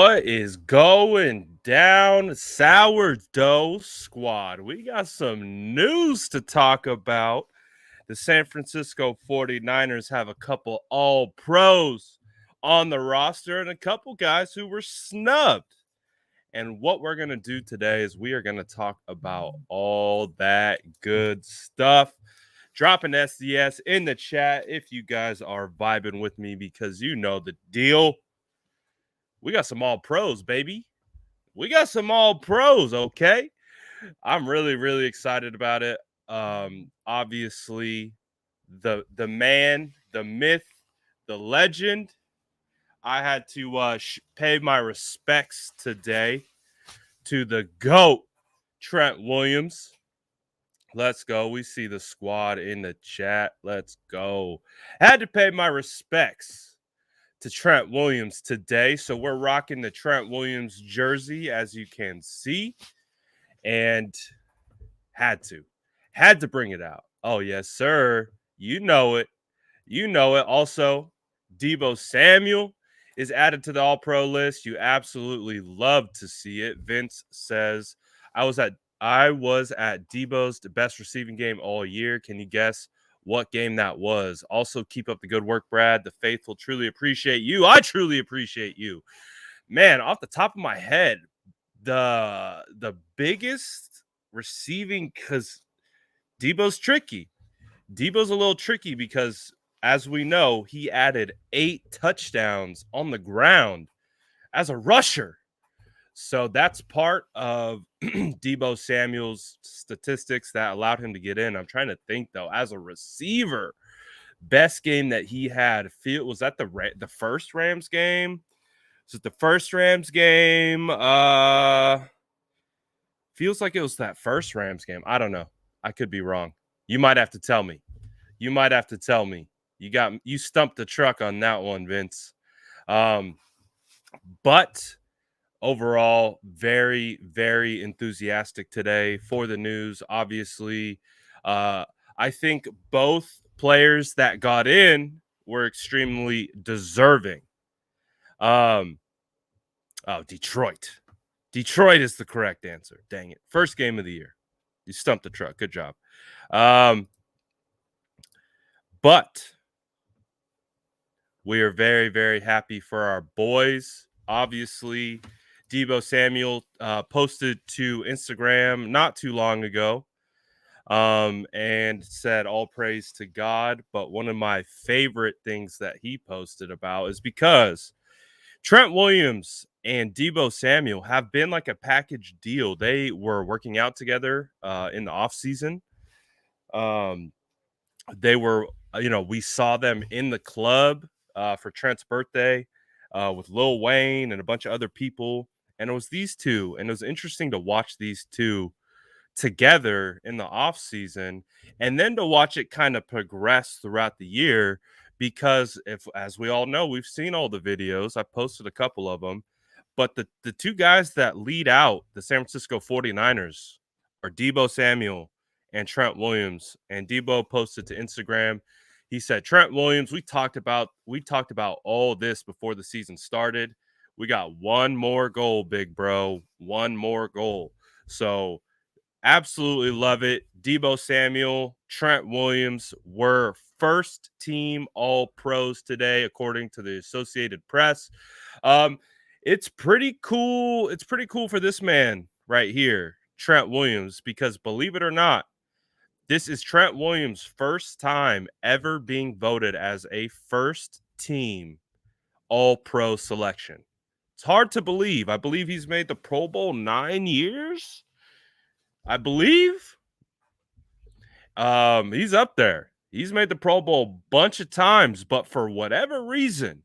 What is going down, Sourdough Squad? We got some news to talk about. The San Francisco 49ers have a couple all-pros on the roster and a couple guys who were snubbed. And what we're going to do today is we are going to talk about all that good stuff. Drop an SDS in the chat if you guys are vibing with me because you know the deal. We got some all pros, baby. We got some all pros, okay? I'm really excited about it. Obviously, the man, the myth, the legend. I had to pay my respects today to the GOAT, Trent Williams. Let's go. We see the squad in the chat. Let's go. Had to pay my respects to Trent Williams today. So we're rocking the Trent Williams jersey, as you can see, and had to bring it out. Oh, yes, sir. You know it. You know it. Also, Deebo Samuel is added to the all-pro list. You absolutely love to see it. Vince says, I was at Deebo's best receiving game all year. Can you guess what game that was? Also, keep up the good work, Brad. The faithful truly appreciate you. I truly appreciate you. Man, off the top of my head, the biggest receiving, because Deebo's tricky. Deebo's a little tricky because, as we know, he added 8 touchdowns on the ground as a rusher. So that's part of Deebo Samuel's statistics that allowed him to get in. I'm trying to think, though, as a receiver, best game that he had, was that the first Rams game? Was it the first Rams game? Feels like it was that first Rams game. I don't know. I could be wrong. You might have to tell me. You stumped the truck on that one, Vince. But overall, very enthusiastic today for the news. Obviously, I think both players that got in were extremely deserving. Detroit. Detroit is the correct answer. Dang it. First game of the year. You stumped the truck. Good job. But we are very happy for our boys. Obviously, Deebo Samuel posted to Instagram not too long ago and said all praise to God. But one of my favorite things that he posted about is because Trent Williams and Deebo Samuel have been like a package deal. They were working out together in the offseason. They were, we saw them in the club for Trent's birthday with Lil Wayne and a bunch of other people. And it was these two. And it was interesting to watch these two together in the offseason and then to watch it kind of progress throughout the year. Because as we all know, we've seen all the videos. I posted a couple of them. But the two guys that lead out the San Francisco 49ers are Deebo Samuel and Trent Williams. And Deebo posted to Instagram. He said, Trent Williams, we talked about all this before the season started. We got one more goal, big bro. One more goal. So absolutely love it. Deebo Samuel, Trent Williams were first team all pros today, according to the Associated Press. It's pretty cool. It's pretty cool for this man right here, Trent Williams, because believe it or not, this is Trent Williams' first time ever being voted as a first team all pro selection. It's hard to believe. I believe he's made the Pro Bowl 9 years. I believe he's up there. He's made the Pro Bowl a bunch of times, but for whatever reason,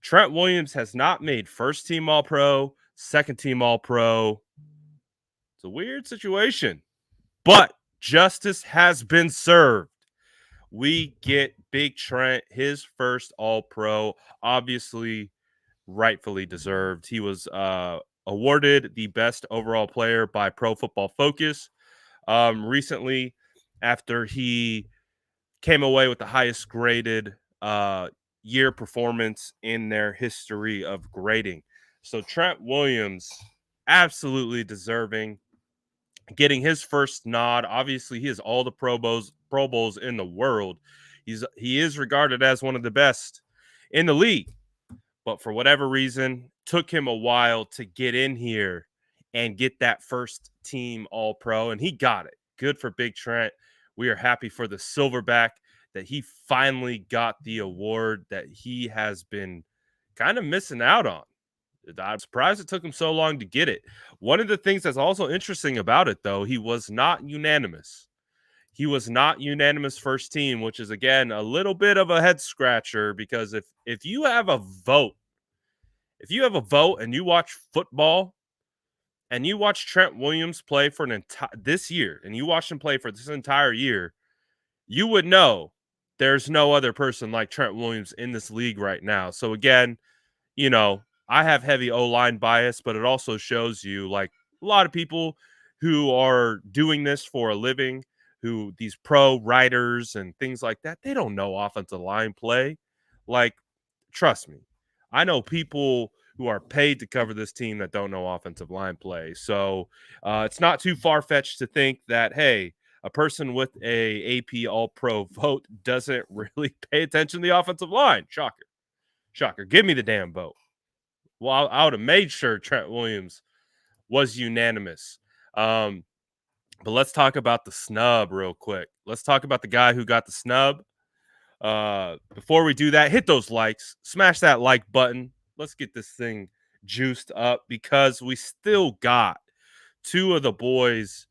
Trent Williams has not made first team all pro, second team all pro. It's a weird situation, but justice has been served. We get Big Trent, his first all pro, obviously rightfully deserved. He was awarded the best overall player by Pro Football Focus recently after he came away with the highest graded year performance in their history of grading. So Trent Williams, absolutely deserving, getting his first nod. Obviously, he has all the Pro Bowls in the world. He is regarded as one of the best in the league, but for whatever reason, took him a while to get in here and get that first team All Pro, and he got it. Good for Big Trent. We are happy for the Silverback that he finally got the award that he has been kind of missing out on. I'm surprised it took him so long to get it. One of the things that's also interesting about it, though, he was not unanimous. He was not unanimous first team, which is, again, a little bit of a head scratcher, because if you have a vote, and you watch football and you watch Trent Williams play for this year, and you watch him play for this entire year, you would know there's no other person like Trent Williams in this league right now. So again, I have heavy O-line bias, but it also shows you, like, a lot of people who are doing this for a living, who these pro writers and things like that, they don't know offensive line play. Like, trust me, I know people who are paid to cover this team that don't know offensive line play. So it's not too far-fetched to think that, hey, a person with a AP All-Pro vote doesn't really pay attention to the offensive line. Shocker. Give me the damn vote. Well, I would have made sure Trent Williams was unanimous. But let's talk about the snub real quick. Let's talk about the guy who got the snub. Before we do that, hit those likes. Smash that like button. Let's get this thing juiced up, because we still got two of the boys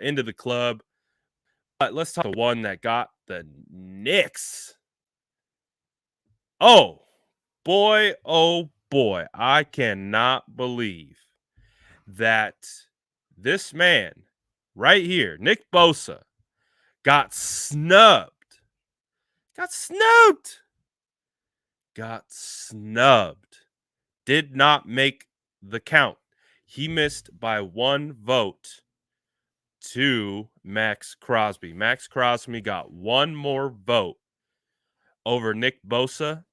into the club. But let's talk about the one that got the Knicks. Oh boy, I cannot believe that this man right here, Nick Bosa, got snubbed. Did not make the count. He missed by one vote to Max Crosby. Max Crosby got one more vote over Nick Bosa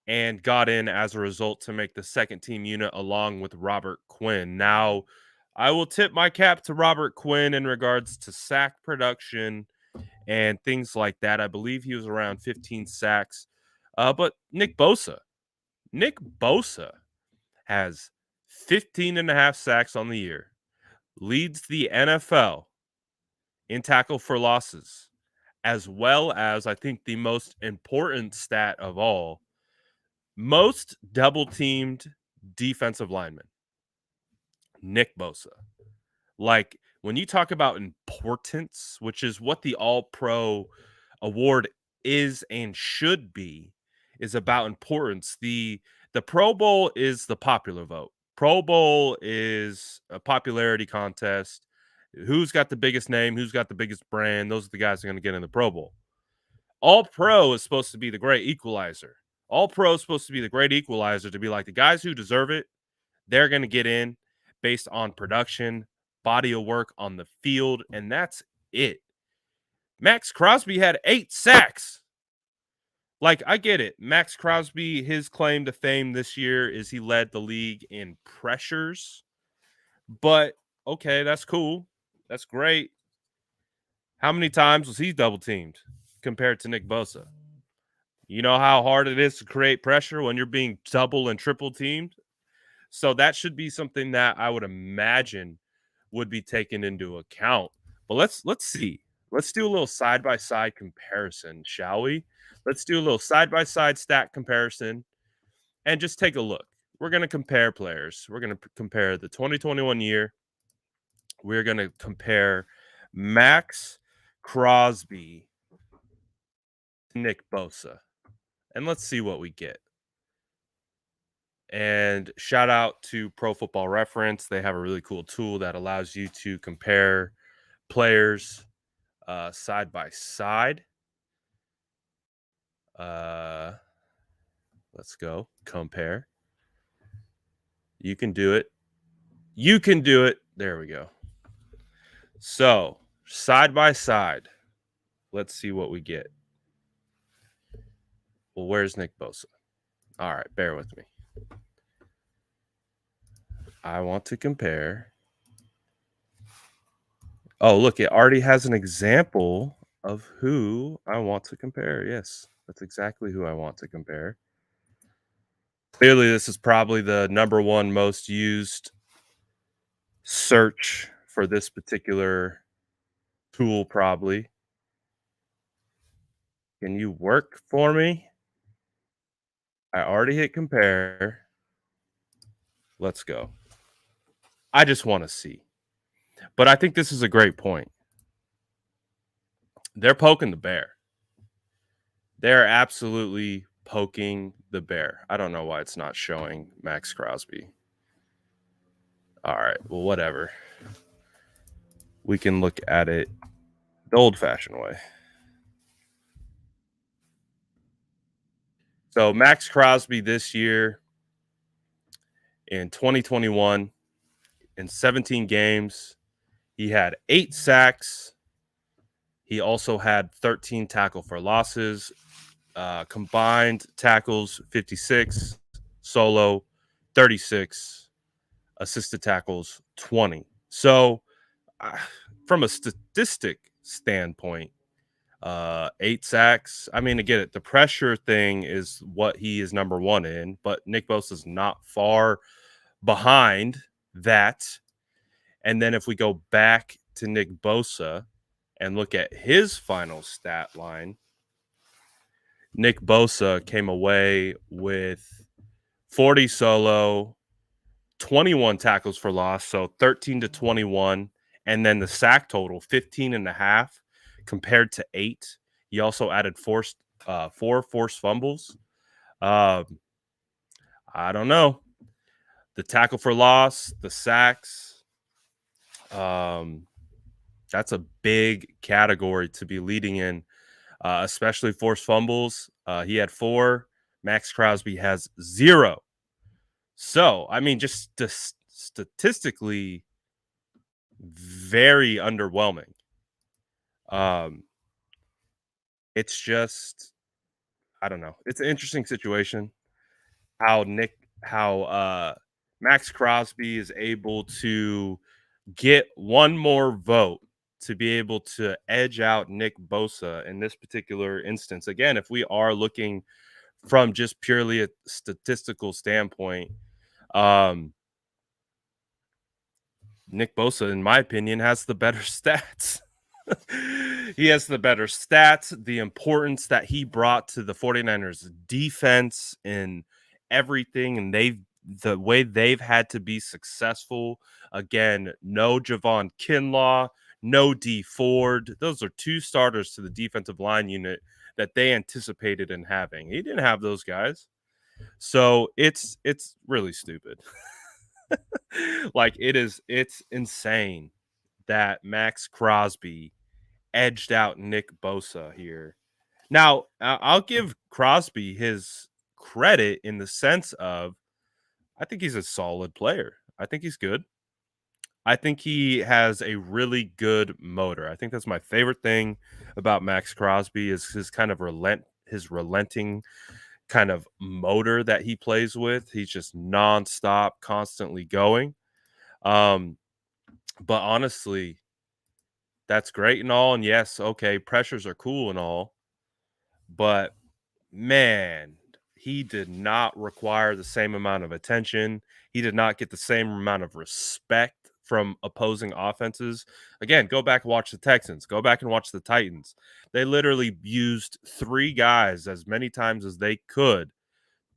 and got in as a result to make the second team unit along with Robert Quinn. Now, I will tip my cap to Robert Quinn in regards to sack production and things like that. I believe he was around 15 sacks. But Nick Bosa has 15 and a half sacks on the year, leads the NFL in tackle for losses, as well as, I think, the most important stat of all, most double-teamed defensive linemen. Nick Bosa. Like, when you talk about importance, which is what the All-Pro award is and should be, is about importance. The Pro Bowl is the popular vote. Pro Bowl is a popularity contest. Who's got the biggest name? Who's got the biggest brand? Those are the guys that are going to get in the Pro Bowl. All-Pro is supposed to be the great equalizer. All-Pro is supposed to be the great equalizer, to be like, the guys who deserve it, they're going to get in based on production, body of work on the field, and that's it. Max Crosby had 8 sacks. Like, I get it. Max Crosby, his claim to fame this year is he led the league in pressures. But, okay, that's cool. That's great. How many times was he double-teamed compared to Nick Bosa? You know how hard it is to create pressure when you're being double and triple teamed? So that should be something that I would imagine would be taken into account. But let's see. Let's do a little side-by-side comparison, shall we? Let's do a little side-by-side stat comparison and just take a look. We're going to compare players. We're going to compare the 2021 year. We're going to compare Max Crosby to Nick Bosa. And let's see what we get. And shout out to Pro Football Reference. They have a really cool tool that allows you to compare players side by side. Let's go compare. You can do it. There we go. So side by side, let's see what we get. Well, where's Nick Bosa? All right, bear with me. I want to compare. Oh, look, it already has an example of who I want to compare. Yes, that's exactly who I want to compare. Clearly, this is probably the number one most used search for this particular tool, probably. Can you work for me? I already hit compare. Let's go. I just want to see. But I think this is a great point. They're poking the bear. They're absolutely poking the bear. I don't know why it's not showing Max Crosby. All right, well, whatever. We can look at it the old fashioned way. So, Max Crosby this year in 2021, in 17 games, he had 8 sacks. He also had 13 tackle for losses, combined tackles 56, solo 36, assisted tackles 20. So, uh, from a statistic standpoint, 8 sacks. I mean, again, the pressure thing is what he is number one in, but Nick Bosa is not far behind that. And then if we go back to Nick Bosa and look at his final stat line, Nick Bosa came away with 40 solo, 21 tackles for loss, so 13 to 21. And then the sack total, 15 and a half compared to 8. He also added four forced fumbles. Um, I don't know. The tackle for loss, the sacks, um, that's a big category to be leading in, especially forced fumbles. He had 4. Max Crosby has 0. So, I mean, just statistically, very underwhelming. Um, it's just, I don't know. It's an interesting situation. How Max Crosby is able to get one more vote to be able to edge out Nick Bosa in this particular instance. Again, if we are looking from just purely a statistical standpoint, um, Nick Bosa, in my opinion, has the better stats. He has the better stats, the importance that he brought to the 49ers defense and everything, and the way they've had to be successful. Again, no Javon Kinlaw, no D Ford. Those are 2 starters to the defensive line unit that they anticipated in having. He didn't have those guys. So it's really stupid. Like it's insane that Max Crosby edged out Nick Bosa here. Now, I'll give Crosby his credit in the sense of I think he's a solid player. I think he's good. I think he has a really good motor. I think that's my favorite thing about Max Crosby is his kind of his relenting kind of motor that he plays with. He's just nonstop, constantly going. Um, but honestly, that's great and all. And yes, okay, pressures are cool and all. But man, he did not require the same amount of attention. He did not get the same amount of respect from opposing offenses. Again, go back and watch the Texans. Go back and watch the Titans. They literally used 3 guys as many times as they could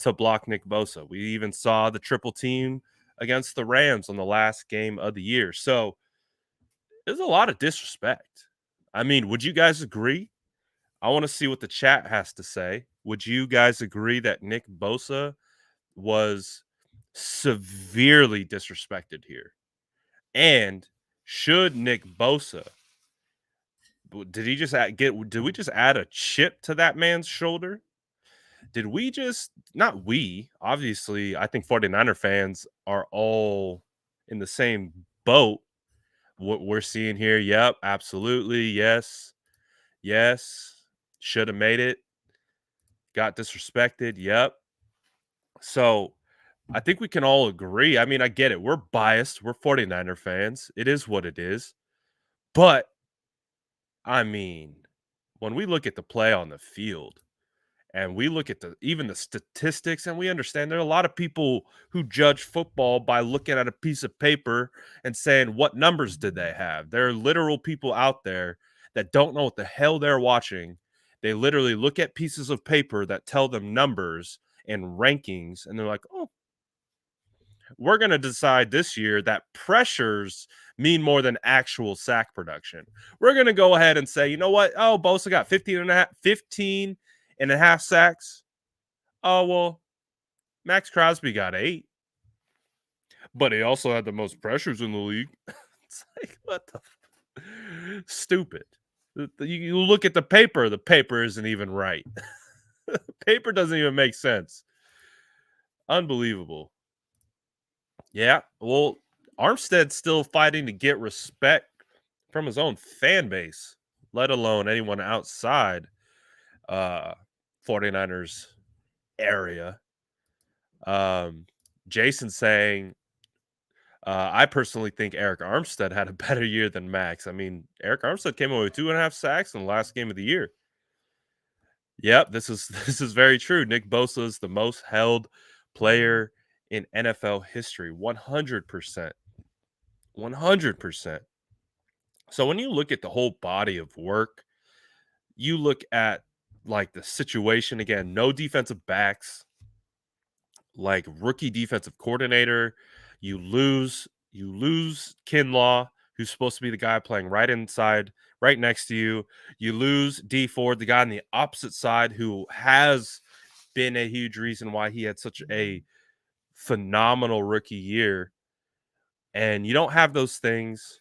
to block Nick Bosa. We even saw the triple team against the Rams on the last game of the year. So there's a lot of disrespect. I mean, would you guys agree? I want to see what the chat has to say. Would you guys agree that Nick Bosa was severely disrespected here? And should Nick Bosa did he just did we just add a chip to that man's shoulder? Did we just not we, obviously, I think 49er fans are all in the same boat. What we're seeing here, yep, absolutely, yes, yes, should have made it, got disrespected, yep. So, I think we can all agree. I mean, I get it. We're biased. We're 49er fans. It is what it is. But, I mean, when we look at the play on the field and we look at even the statistics, and we understand there are a lot of people who judge football by looking at a piece of paper and saying, what numbers did they have? There are literal people out there that don't know what the hell they're watching. They literally look at pieces of paper that tell them numbers and rankings, and they're like, oh, we're going to decide this year that pressures mean more than actual sack production. We're going to go ahead and say, you know what? Oh, Bosa got 15 and a half sacks. Oh, well, Max Crosby got 8. But he also had the most pressures in the league. It's like, what the stupid. You look at the paper isn't even right. Paper doesn't even make sense. Unbelievable. Yeah, well, Armstead's still fighting to get respect from his own fan base, let alone anyone outside 49ers area. Jason saying, I personally think Eric Armstead had a better year than Max. I mean, Eric Armstead came away with 2.5 sacks in the last game of the year. Yep, this is very true. Nick Bosa is the most held player in NFL history. 100%. 100%. So when you look at the whole body of work, you look at like the situation again, no defensive backs, like rookie defensive coordinator, you lose Kinlaw, who's supposed to be the guy playing right inside, right next to you. You lose D Ford, the guy on the opposite side who has been a huge reason why he had such a phenomenal rookie year. And you don't have those things.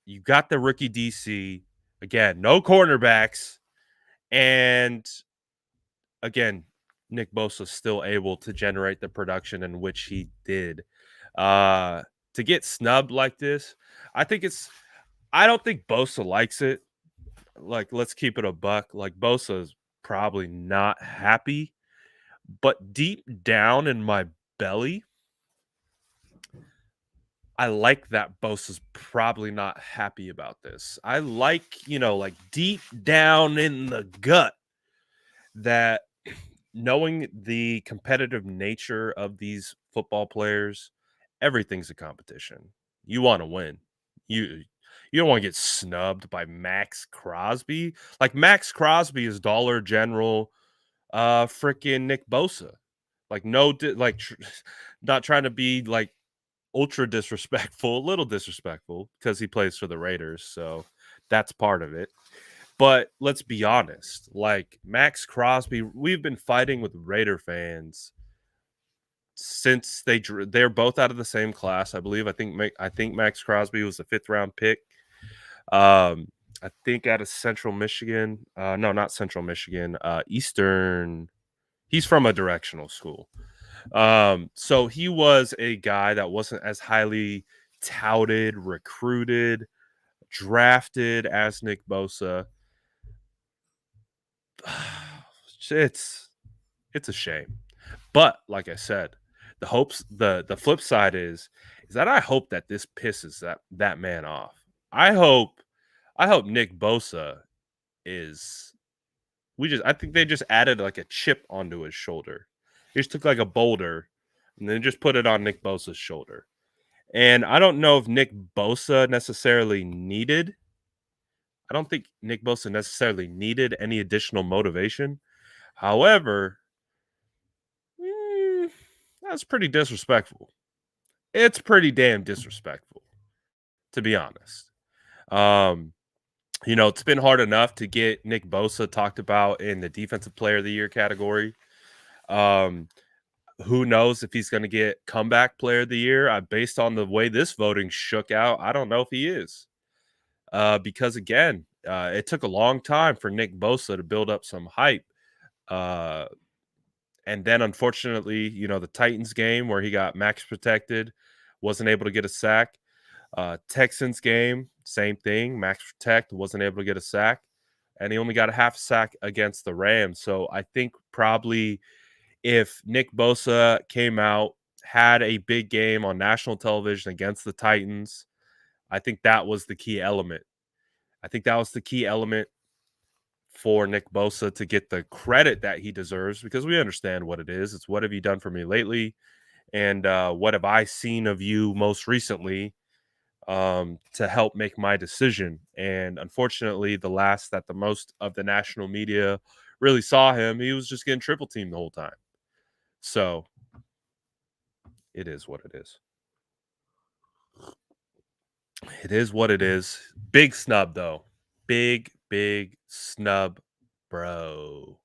You got the rookie DC. Again, no cornerbacks. And again, Nick Bosa still able to generate the production in which he did. To get snubbed like this, I don't think Bosa likes it. Like, let's keep it a buck. Like, Bosa is probably not happy, but deep down in my belly, I like that Bosa's probably not happy about this. I like, like deep down in the gut that knowing the competitive nature of these football players, everything's a competition. You want to win. You don't want to get snubbed by Max Crosby. Like Max Crosby is Dollar General freaking Nick Bosa. Like not trying to be like ultra disrespectful, a little disrespectful because he plays for the Raiders, so that's part of it. But let's be honest, like Max Crosby, we've been fighting with Raider fans since they're both out of the same class, I believe. I think Max Crosby was a 5th round pick. I think out of Central Michigan. No, not Central Michigan. Eastern. He's from a directional school. So he was a guy that wasn't as highly touted, recruited, drafted as Nick Bosa. It's a shame. But like I said, the flip side is that I hope that this pisses that man off. I hope Nick Bosa is I think they just added like a chip onto his shoulder. They just took like a boulder and then just put it on Nick Bosa's shoulder. And I don't know if Nick Bosa necessarily needed I don't think Nick Bosa necessarily needed any additional motivation. However, that's pretty disrespectful. It's pretty damn disrespectful, to be honest. It's been hard enough to get Nick Bosa talked about in the Defensive Player of the Year category. Who knows if he's going to get Comeback Player of the Year? Based on the way this voting shook out, I don't know if he is. Because, again, it took a long time for Nick Bosa to build up some hype. And then, unfortunately, the Titans game where he got max protected, wasn't able to get a sack. Texans game, same thing. Max protect, wasn't able to get a sack. And he only got a half sack against the Rams. So I think probably if Nick Bosa came out, had a big game on national television against the Titans, I think that was the key element. I think that was the key element for Nick Bosa to get the credit that he deserves, because we understand what it is. It's what have you done for me lately? And what have I seen of you most recently to help make my decision? And unfortunately, the last that the most of the national media really saw him, he was just getting triple teamed the whole time. So it is what it is. It is what it is. Big snub, though. Big snub, bro.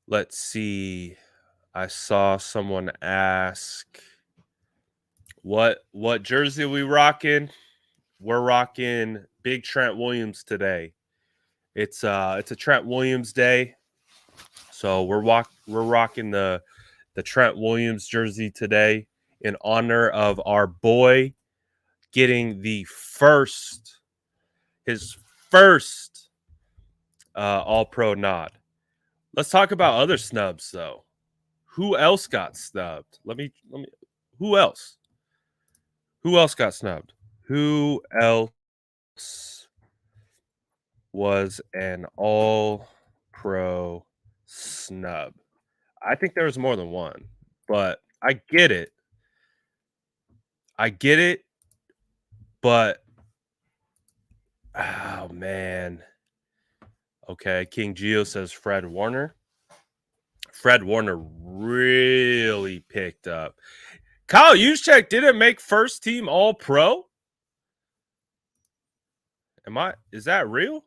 Let's see. I saw someone ask what jersey are we rocking? We're rocking big Trent Williams today. It's a Trent Williams day. So we're rocking the Trent Williams jersey today in honor of our boy getting his first All-Pro nod. Let's talk about other snubs though. Who else got snubbed? Let me who else? Who else got snubbed? Who else was an all-pro snub? I think there was more than one, but I get it. But oh man. Okay, King Geo says Fred Warner. Fred Warner really picked up. Kyle Juszczyk didn't make first team all pro. Is that real?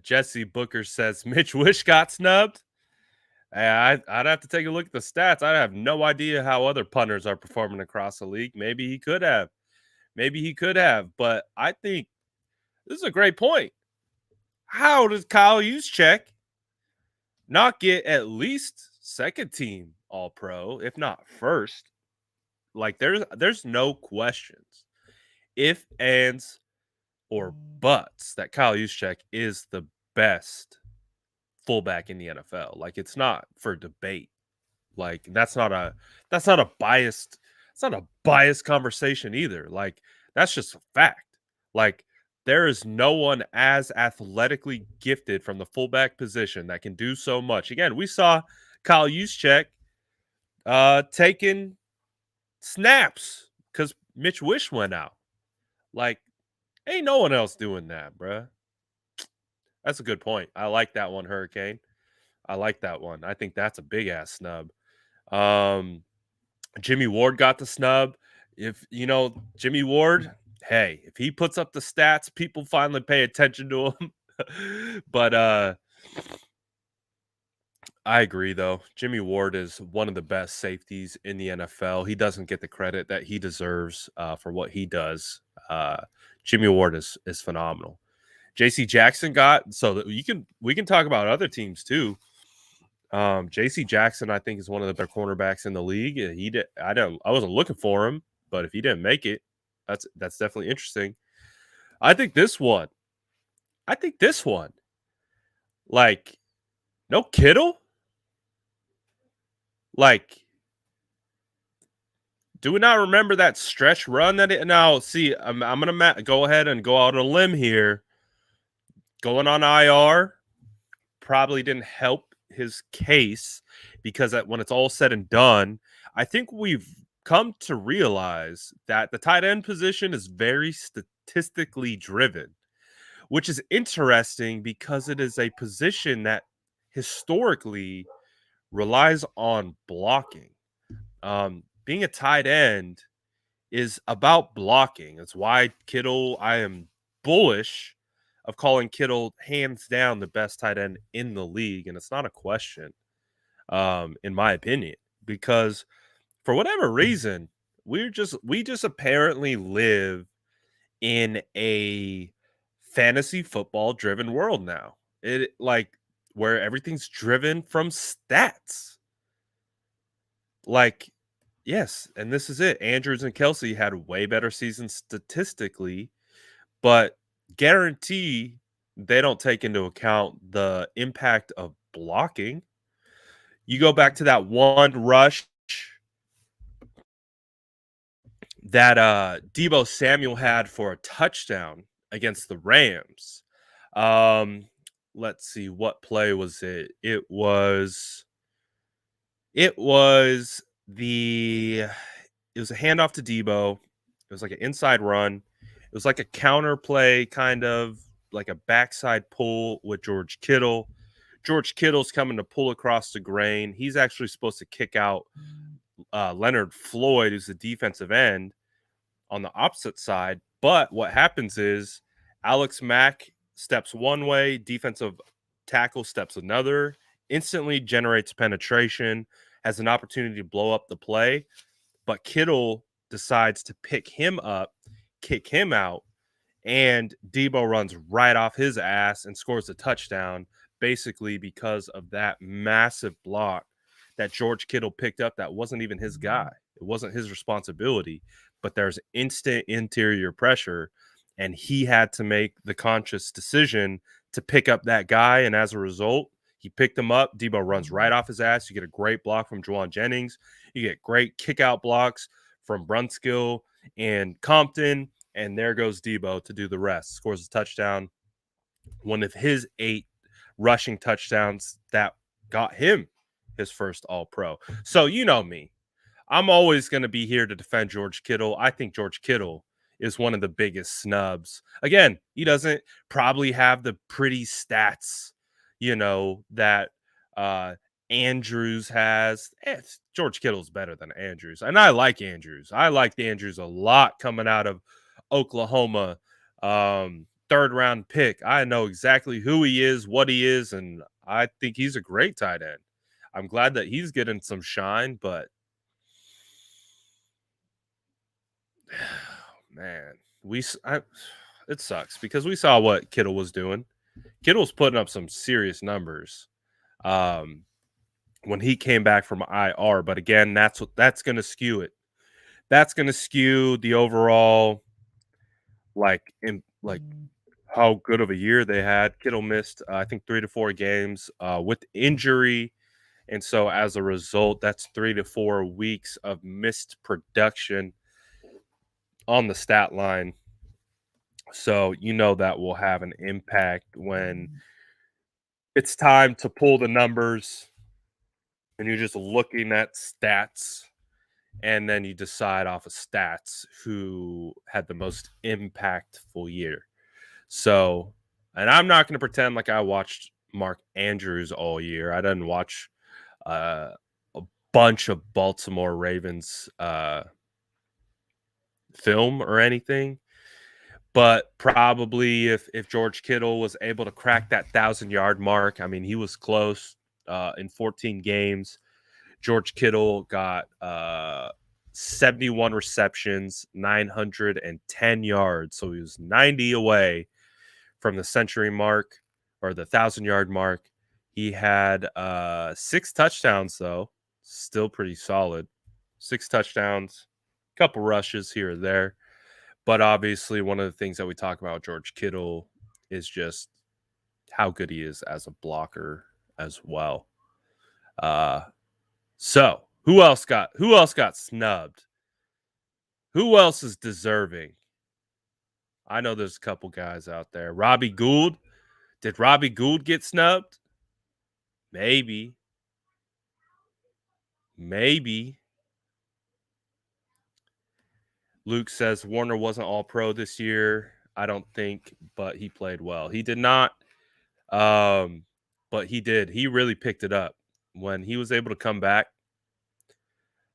Jesse Booker says Mitch Wish got snubbed. I'd have to take a look at the stats. I have no idea how other punters are performing across the league. Maybe he could have. But I think this is a great point. How does Kyle Juszczyk not get at least second team all pro, if not first? Like there's no questions, if, ands, or buts that Kyle Juszczyk is the best fullback in the NFL. Like it's not for debate. Like that's not a biased conversation either. Like that's just a fact. Like there is no one as athletically gifted from the fullback position that can do so much. Again, we saw Kyle Juszczyk taking snaps because Mitch Wish went out. Like, ain't no one else doing that, bruh. That's a good point. I like that one, Hurricane. I like that one. I think that's a big ass snub. Jimmy Ward got the snub. If Jimmy Ward, hey, if he puts up the stats, people finally pay attention to him. But I agree though. Jimmy Ward is one of the best safeties in the NFL. He doesn't get the credit that he deserves for what he does. Jimmy Ward is phenomenal. JC Jackson got, so that we can talk about other teams too. JC Jackson, I think, is one of the better cornerbacks in the league. I wasn't looking for him, but if he didn't make it, that's definitely interesting. I think this one. Like, no Kittle? Like, do we not remember that stretch run now, see, I'm going to go ahead and go out on a limb here. Going on IR probably didn't help his case, because when it's all said and done, I think we've come to realize that the tight end position is very statistically driven, which is interesting because it is a position that historically relies on blocking. Being a tight end is about blocking. That's why Kittle, I am bullish of calling Kittle hands down the best tight end in the league, and it's not a question, in my opinion, because for whatever reason, we just apparently live in a fantasy football driven world now. It where everything's driven from stats. Like, yes, and this is it. Andrews and Kelsey had way better seasons statistically, but guarantee they don't take into account the impact of blocking. You go back to that one rush that Deebo Samuel had for a touchdown against the Rams. Um, let's see, what play was it? It was it was a handoff to Deebo. It was like an inside run. It was like a counter play, kind of like a backside pull with George Kittle. George Kittle's coming to pull across the grain. He's actually supposed to kick out Leonard Floyd, who's the defensive end, on the opposite side. But what happens is Alex Mack steps one way, defensive tackle steps another, instantly generates penetration, has an opportunity to blow up the play. But Kittle decides to pick him up, kick him out, and Deebo runs right off his ass and scores a touchdown, basically because of that massive block that George Kittle picked up that wasn't even his guy. It wasn't his responsibility, but there's instant interior pressure, and he had to make the conscious decision to pick up that guy, and as a result, he picked him up. Deebo runs right off his ass. You get a great block from Juwan Jennings. You get great kick-out blocks from Brunskill and Compton, and there goes Deebo to do the rest. Scores a touchdown, one of his 8 rushing touchdowns that got him his first All-Pro. So you know me. I'm always going to be here to defend George Kittle. I think George Kittle is one of the biggest snubs. Again, he doesn't probably have the pretty stats, that Andrews has. George Kittle's better than Andrews. And I like Andrews. I liked Andrews a lot coming out of Oklahoma. Third round pick. I know exactly who he is, what he is, and I think he's a great tight end. I'm glad that he's getting some shine, but man, it sucks because we saw what Kittle was doing. Kittle's putting up some serious numbers when he came back from IR, but again, that's going to skew it. That's going to skew the overall, like how good of a year they had. Kittle missed, I think, 3 to 4 games with injury. And so as a result, that's 3 to 4 weeks of missed production on the stat line. So that will have an impact when it's time to pull the numbers and you're just looking at stats, and then you decide off of stats who had the most impactful year. So, and I'm not going to pretend like I watched Mark Andrews all year. I didn't watch a bunch of Baltimore Ravens film or anything. But probably if George Kittle was able to crack that 1,000-yard mark, I mean, he was close in 14 games. George Kittle got 71 receptions, 910 yards. So he was 90 away from the century mark or the 1,000-yard mark. He had 6 touchdowns, though. Still pretty solid. 6 touchdowns, a couple rushes here or there. But obviously, one of the things that we talk about George Kittle is just how good he is as a blocker as well. So who else got snubbed? Who else is deserving? I know there's a couple guys out there. Robbie Gould. Did Robbie Gould get snubbed? Maybe. Luke says Warner wasn't all pro this year. I don't think, but he played well. He did not. But he did. He really picked it up when he was able to come back.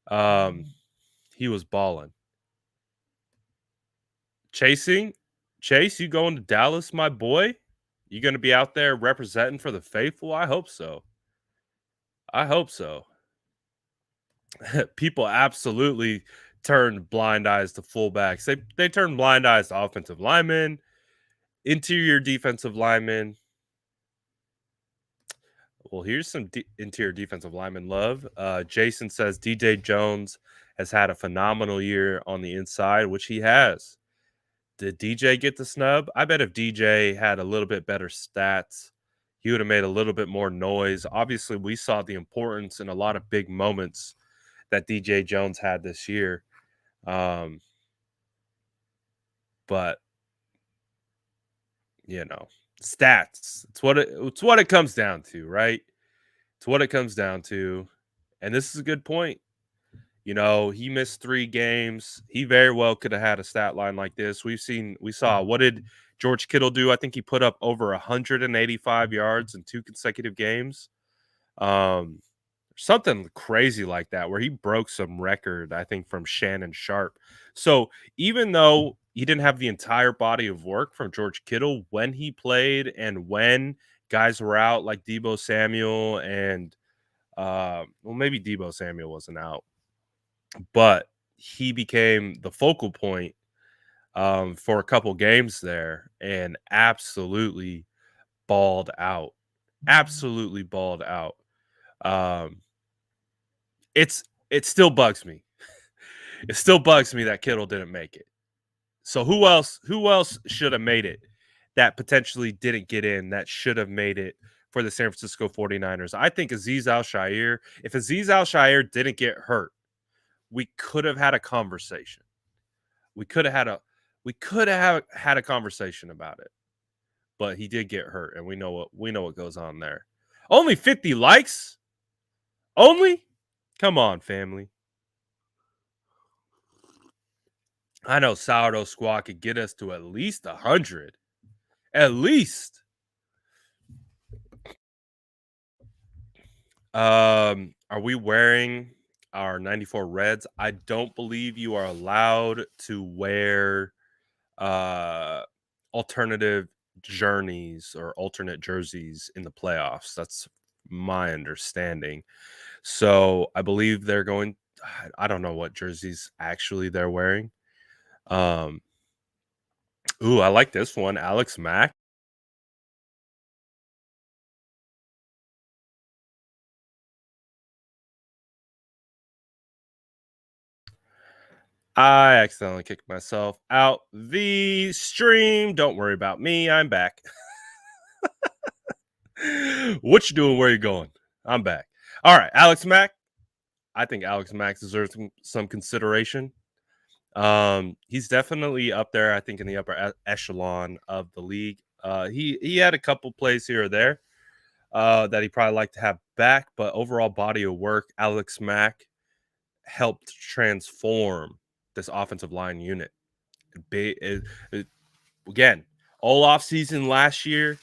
He was balling. Chase, you going to Dallas, my boy? You going to be out there representing for the faithful? I hope so. People absolutely turned blind eyes to fullbacks. They turned blind eyes to offensive linemen, interior defensive linemen. Well, here's some interior defensive lineman love. Jason says DJ Jones has had a phenomenal year on the inside, which he has. Did DJ get the snub? I bet if DJ had a little bit better stats, he would have made a little bit more noise. Obviously, we saw the importance in a lot of big moments that DJ Jones had this year. Um, but stats. It's what it comes down to, right? It's what it comes down to. And this is a good point. He missed 3 games. He very well could have had a stat line like this. We saw what did George Kittle do? I think he put up over 185 yards in 2 consecutive games. Um, something crazy like that where he broke some record, I think, from Shannon Sharp. So even though he didn't have the entire body of work from George Kittle when he played and when guys were out like Deebo Samuel and well, maybe Deebo Samuel wasn't out, but he became the focal point for a couple games there and absolutely balled out. Absolutely balled out. Um, it still bugs me. It still bugs me that Kittle didn't make it. So who else should have made it that potentially didn't get in that should have made it for the San Francisco 49ers? I think Azeez Al-Shaair, if Azeez Al-Shaair didn't get hurt, we could have had a conversation. We could have had a conversation about it. But he did get hurt, and we know what goes on there. Only 50 likes? Only? Come on, family. I know Sourdough Squad could get us to at least 100. At least. Are we wearing our 94 Reds? I don't believe you are allowed to wear alternative journeys or alternate jerseys in the playoffs. That's my understanding. So I believe they're going. I don't know what jerseys actually they're wearing. Um, ooh, I like this one, Alex Mack. I accidentally kicked myself out the stream. Don't worry about me. I'm back. What you doing? Where you going? I'm back. All right, Alex Mack. I think Alex Mack deserves some consideration. He's definitely up there, I think, in the upper echelon of the league. He had a couple plays here or there that he probably like to have back, but overall body of work, Alex Mack helped transform this offensive line unit. Again, all off season last year,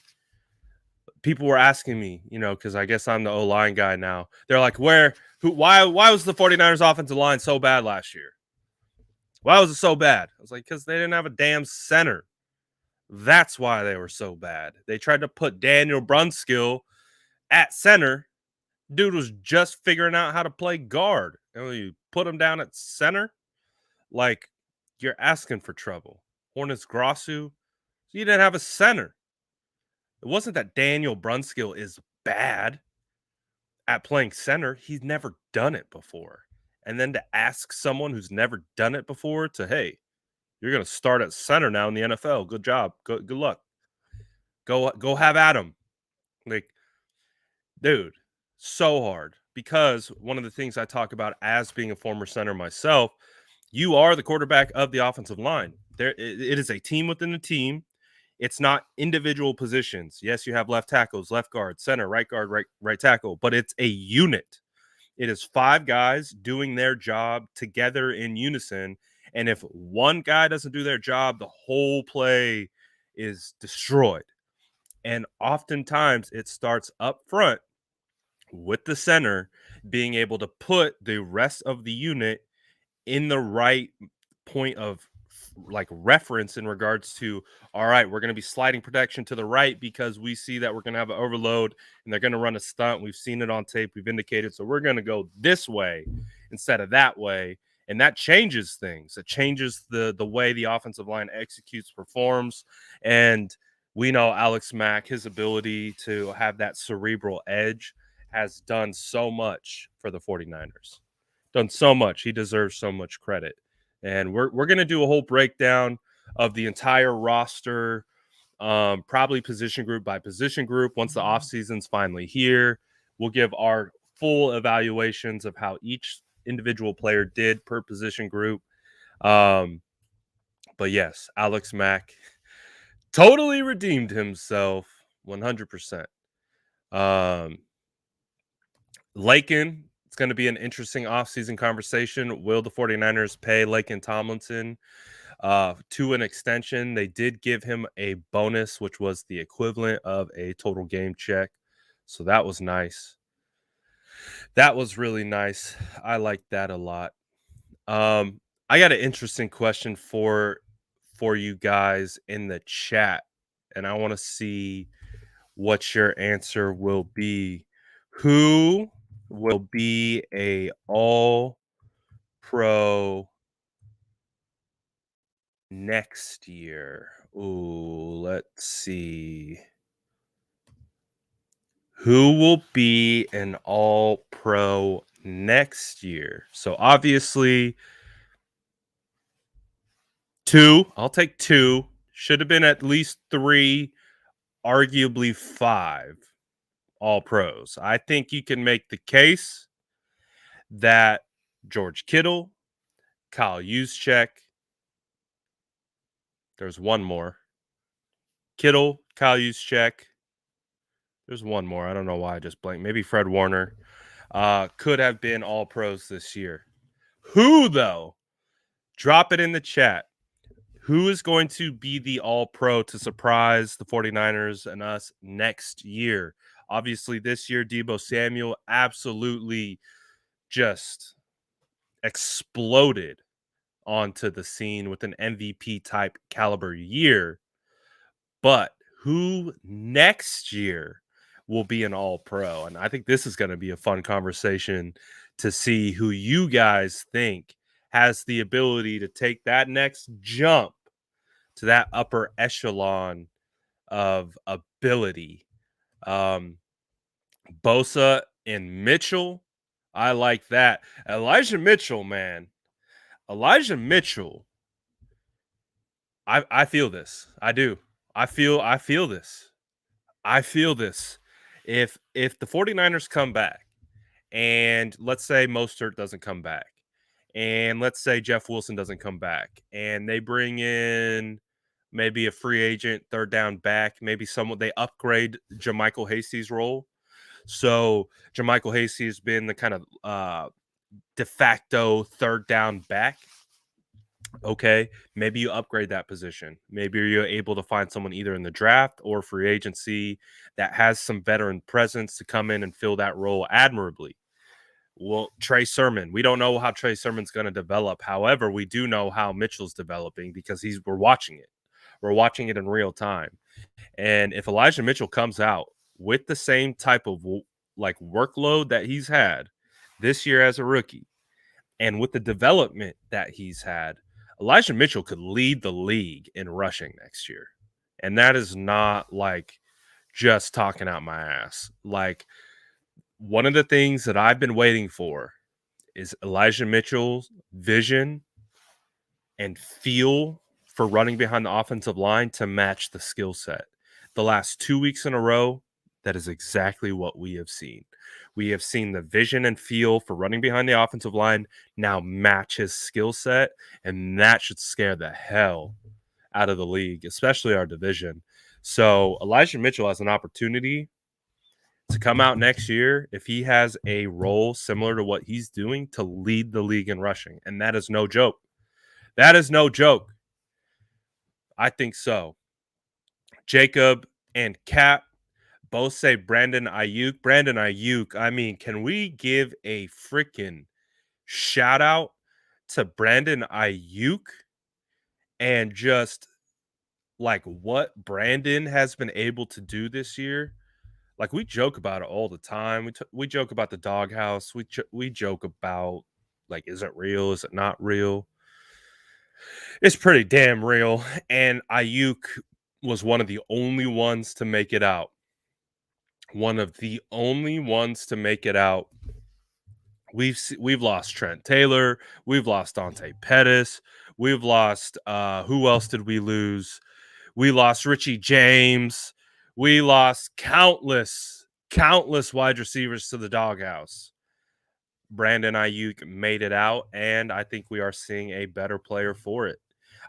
people were asking me, because I guess I'm the O-line guy now. They're like, why was the 49ers offensive line so bad last year? Why was it so bad? I was like, because they didn't have a damn center. That's why they were so bad. They tried to put Daniel Brunskill at center. Dude was just figuring out how to play guard. And when you put him down at center, like, you're asking for trouble. Hornets Grossu, you didn't have a center. It wasn't that Daniel Brunskill is bad at playing center. He's never done it before. And then to ask someone who's never done it before to, hey, you're going to start at center now in the NFL. Good job. Good luck. Go have at him. Like, dude, so hard. Because one of the things I talk about as being a former center myself, you are the quarterback of the offensive line. It is a team within a team. It's not individual positions. Yes, you have left tackles, left guard, center, right guard, right tackle, but it's a unit. It is 5 guys doing their job together in unison. And if one guy doesn't do their job, the whole play is destroyed. And oftentimes it starts up front with the center being able to put the rest of the unit in the right point of like reference in regards to, all right, we're going to be sliding protection to the right because we see that we're going to have an overload and they're going to run a stunt. We've seen it on tape. We've indicated. So we're going to go this way instead of that way. And that changes things. It changes the way the offensive line executes, performs. And we know Alex Mack, his ability to have that cerebral edge has done so much for the 49ers. Done so much. He deserves so much credit. And we're going to do a whole breakdown of the entire roster, probably position group by position group. Once the offseason's finally here, we'll give our full evaluations of how each individual player did per position group. But yes, Alex Mack totally redeemed himself 100%. Lakin, it's going to be an interesting offseason conversation. Will the 49ers pay Lakin Tomlinson to an extension? They did give him a bonus, which was the equivalent of a total game check. So that was nice. That was really nice. I like that a lot. I got an interesting question for you guys in the chat, and I want to see what your answer will be. Who will be a all pro next year? Ooh, let's see. Who will be an all pro next year? So obviously, 2. I'll take 2. Should have been at least 3, arguably 5 all pros. I think you can make the case that George Kittle, Kyle Juszczyk, there's one more. Kittle, Kyle Juszczyk. There's one more. I don't know why I just blanked. Maybe Fred Warner could have been all pros this year. Who, though? Drop it in the chat. Who is going to be the all pro to surprise the 49ers and us next year? Obviously, this year, Deebo Samuel absolutely just exploded onto the scene with an MVP type caliber year. But who next year will be an all pro? And I think this is going to be a fun conversation to see who you guys think has the ability to take that next jump to that upper echelon of ability. Bosa and Mitchell, I like that. Elijah Mitchell, man. Elijah Mitchell. I feel this. I do. I feel this. I feel this. If the 49ers come back and let's say Mostert doesn't come back and let's say Jeff Wilson doesn't come back and they bring in maybe a free agent third down back, maybe someone they upgrade JaMychal Hasty's role. So JaMychal Hasty has been the kind of de facto third down back. Okay, maybe you upgrade that position. Maybe you're able to find someone either in the draft or free agency that has some veteran presence to come in and fill that role admirably. Well, Trey Sermon, we don't know how Trey Sermon's going to develop. However, we do know how Mitchell's developing because we're watching it. We're watching it in real time. And if Elijah Mitchell comes out with the same type of like workload that he's had this year as a rookie, and with the development that he's had, Elijah Mitchell could lead the league in rushing next year. And that is not like just talking out my ass. Like, one of the things that I've been waiting for is Elijah Mitchell's vision and feel for running behind the offensive line to match the skill set. The last 2 weeks in a row, that is exactly what we have seen. We have seen the vision and feel for running behind the offensive line now match his skill set, and that should scare the hell out of the league, especially our division. So Elijah Mitchell has an opportunity to come out next year, if he has a role similar to what he's doing, to lead the league in rushing. And that is no joke. That is no joke. I think so. Jacob and Cap both say Brandon Aiyuk. Brandon Aiyuk, I mean, can we give a freaking shout out to Brandon Aiyuk and just like what Brandon has been able to do this year? Like, we joke about it all the time. We joke about the doghouse. We joke about, like, is it real? Is it not real? It's pretty damn real. And Aiyuk was one of the only ones to make it out. One of the only ones to make it out. We've lost Trent Taylor. We've lost Dante Pettis. We've lost who else did we lose? We lost Richie James. We lost countless wide receivers to the doghouse. Brandon Aiyuk made it out, and I think we are seeing a better player for it.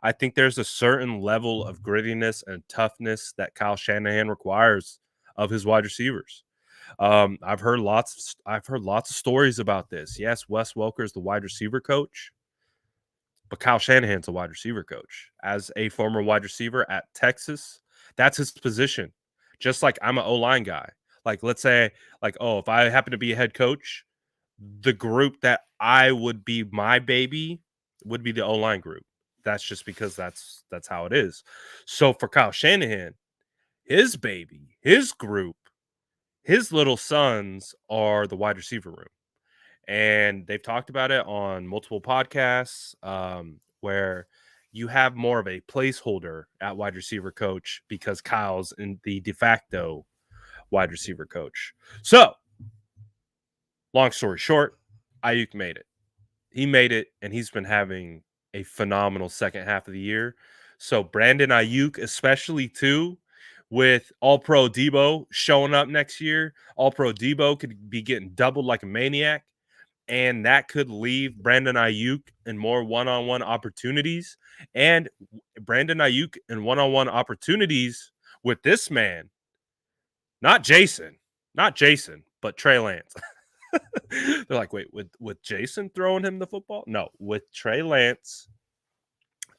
I think there's a certain level of grittiness and toughness that Kyle Shanahan requires of his wide receivers. I've heard lots of stories about this. Yes, Wes Welker is the wide receiver coach, but Kyle Shanahan's a wide receiver coach. As a former wide receiver at Texas, that's his position. Just like I'm an O-line guy. Like, let's say, like, oh, if I happen to be a head coach, the group that I would be my baby would be the O-line group. That's just because that's how it is. So for Kyle Shanahan, his baby, his group, his little sons are the wide receiver room. And they've talked about it on multiple podcasts where you have more of a placeholder at wide receiver coach because Kyle's in the de facto wide receiver coach. So, long story short, Aiyuk made it. He made it, and he's been having a phenomenal second half of the year. So, Brandon Aiyuk, especially too, with All-Pro Deebo showing up next year, All-Pro Deebo could be getting doubled like a maniac. And that could leave Brandon Aiyuk in more one-on-one opportunities. And Brandon Aiyuk in one-on-one opportunities with this man, not Jason, but Trey Lance. They're like, wait, with Jason throwing him the football? No, with Trey Lance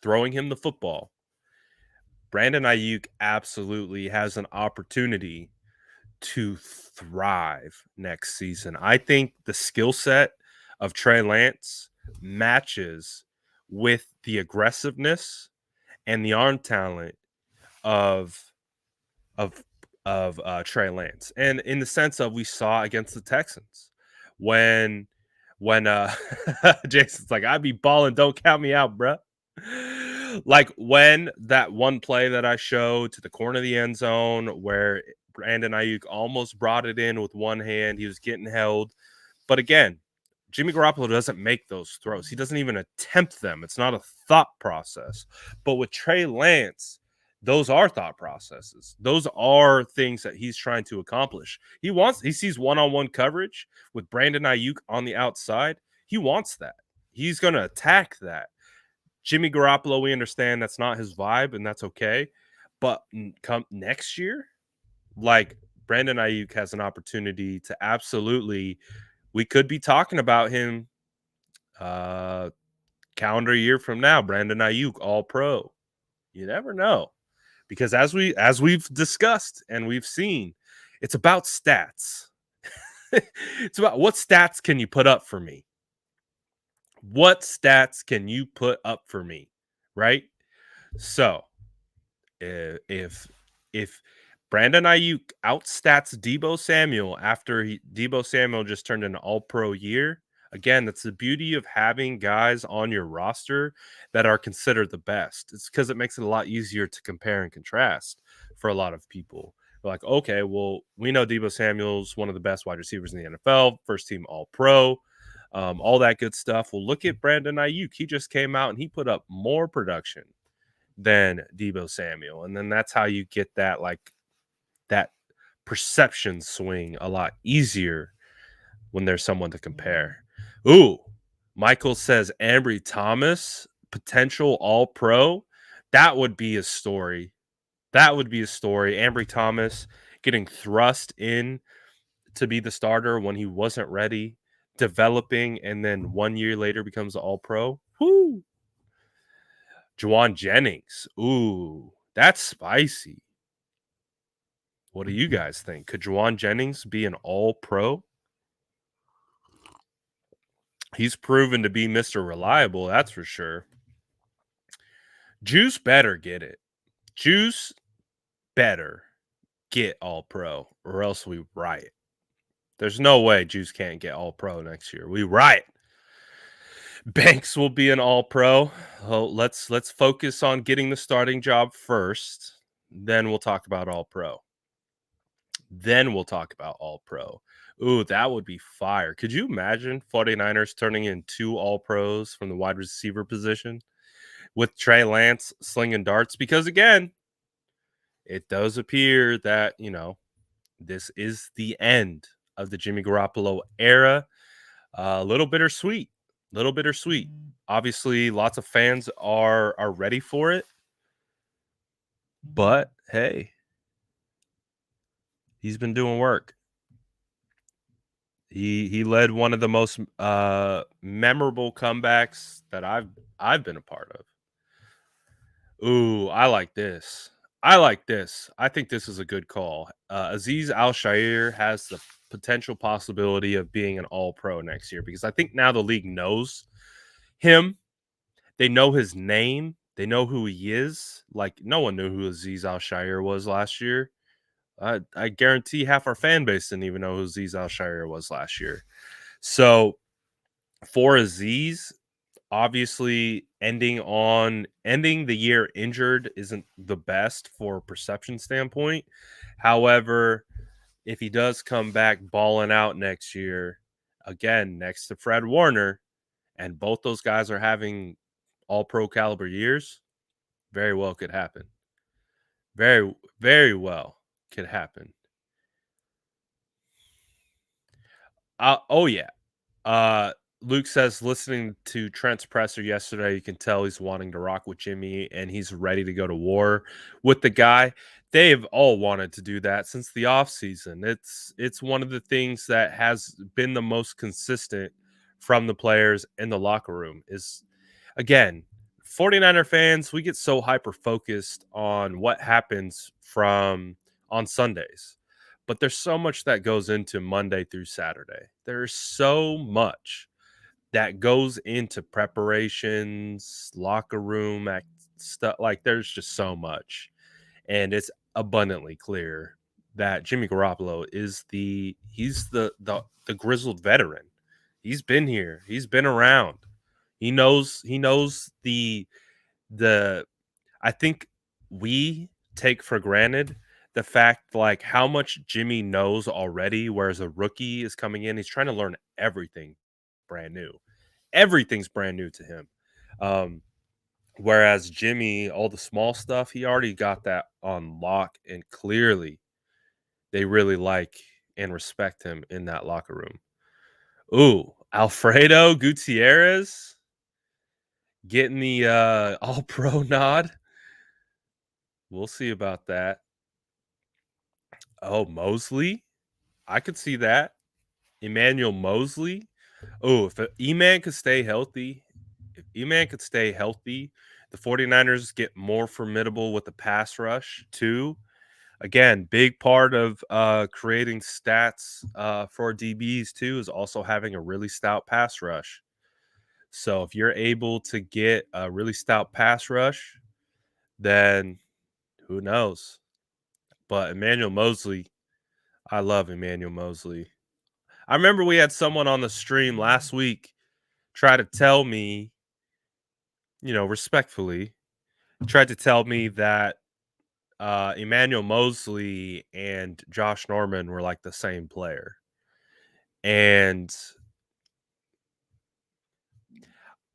throwing him the football, Brandon Aiyuk absolutely has an opportunity to thrive next season. I think the skill set of Trey Lance matches with the aggressiveness and the arm talent of Trey Lance, and in the sense of we saw against the Texans when Jason's like, I be balling, don't count me out, bruh. Like when that one play that I showed to the corner of the end zone where Brandon Aiyuk almost brought it in with one hand. He was getting held. But again, Jimmy Garoppolo doesn't make those throws. He doesn't even attempt them. It's not a thought process. But with Trey Lance, those are thought processes. Those are things that he's trying to accomplish. He sees one-on-one coverage with Brandon Aiyuk on the outside. He wants that. He's going to attack that. Jimmy Garoppolo, we understand that's not his vibe, and that's okay. But come next year, like Brandon Aiyuk has an opportunity to absolutely, we could be talking about him calendar year from now. Brandon Aiyuk, all pro. You never know, because as we've discussed and we've seen, it's about stats. It's about what stats can you put up for me. What stats can you put up for me, right? So, if Brandon Aiyuk outstats Deebo Samuel after Deebo Samuel just turned an all-pro year, again, that's the beauty of having guys on your roster that are considered the best. It's because it makes it a lot easier to compare and contrast for a lot of people. They're like, okay, well, we know Deebo Samuel's one of the best wide receivers in the NFL, first team all-pro. All that good stuff. Well, look at Brandon Aiyuk. He just came out and he put up more production than Deebo Samuel. And then that's how you get that, like, that perception swing a lot easier when there's someone to compare. Ooh, Michael says Ambry Thomas, potential all-pro. That would be a story. Ambry Thomas getting thrust in to be the starter when he wasn't ready, developing, and then 1 year later becomes an all-pro. Whoo! Juwan Jennings. Ooh, that's spicy. What do you guys think? Could Juwan Jennings be an all-pro? He's proven to be Mr. Reliable, that's for sure. Juice better get it. Juice better get all-pro, or else we riot. There's no way Juice can't get all-pro next year. We riot. Banks will be an all-pro. Oh, let's focus on getting the starting job first. Then we'll talk about all-pro. Ooh, that would be fire. Could you imagine 49ers turning in 2 all-pros from the wide receiver position? with Trey Lance slinging darts, because again, it does appear that, this is the end of the Jimmy Garoppolo era. A little bittersweet, little bittersweet. Obviously, lots of fans are ready for it, but hey, he's been doing work. He led one of the most memorable comebacks that I've been a part of. Ooh, I like this. I think this is a good call. Azeez Al-Shaair has the potential possibility of being an all-pro next year, because I think now the league knows him. They know his name. They know who he is. Like, no one knew who Azeez Al-Shaair was last year. I guarantee half our fan base didn't even know who Azeez Al-Shaair was last year. So for Azeez, obviously ending the year injured isn't the best for a perception standpoint. However, if he does come back balling out next year, again, next to Fred Warner, and both those guys are having all pro caliber years, very well could happen. Very, very well could happen. Oh yeah. Luke says, listening to Trent's presser yesterday, you can tell he's wanting to rock with Jimmy and he's ready to go to war with the guy. They've all wanted to do that since the offseason. It's one of the things that has been the most consistent from the players in the locker room. Is, again, 49er fans, we get so hyper focused on what happens on Sundays. But there's so much that goes into Monday through Saturday. There's so much that goes into preparations, locker room stuff. Like, there's just so much, and it's abundantly clear that Jimmy Garoppolo is the grizzled veteran. He's been here. He's been around. He knows the I think we take for granted the fact, like, how much Jimmy knows already, whereas a rookie is coming in, he's trying to learn everything brand new. Everything's brand new to him. Whereas Jimmy, all the small stuff, he already got that on lock, and clearly they really like and respect him in that locker room. Ooh, Alfredo Gutierrez getting the all pro nod. We'll see about that. Oh, Mosley. I could see that. Emmanuel Mosley. Oh, if E-Man could stay healthy, the 49ers get more formidable with the pass rush too. Again, big part of creating stats for DBs too is also having a really stout pass rush. So if you're able to get a really stout pass rush, then who knows? But Emmanuel Mosley, I love Emmanuel Mosley. I remember we had someone on the stream last week try to tell me, respectfully, tried to tell me that Emmanuel Mosley and Josh Norman were like the same player. And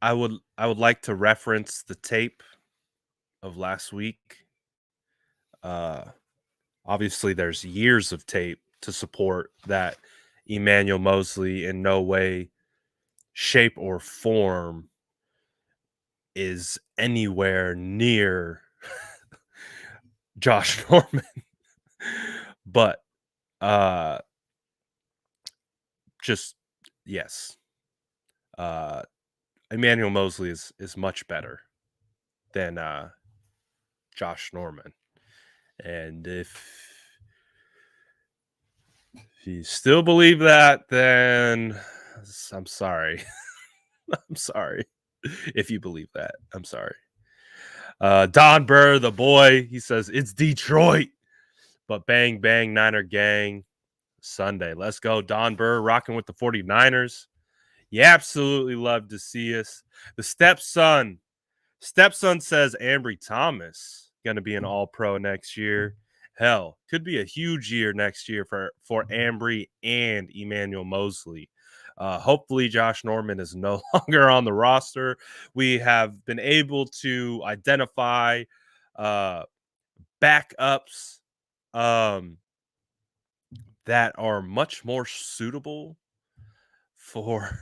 I would like to reference the tape of last week. Obviously there's years of tape to support that Emmanuel Mosley in no way, shape, or form is anywhere near Josh Norman. But just yes. Emmanuel Mosley is much better than Josh Norman. And if you still believe that, then I'm sorry. I'm sorry. If you believe that, I'm sorry. Don Burr, the boy, he says, it's Detroit. But bang, bang, Niner gang, Sunday. Let's go. Don Burr rocking with the 49ers. You absolutely love to see us. The stepson says Ambry Thomas going to be an all-pro next year. Hell, could be a huge year next year for Ambry and Emmanuel Mosley. Hopefully, Josh Norman is no longer on the roster. We have been able to identify backups that are much more suitable for.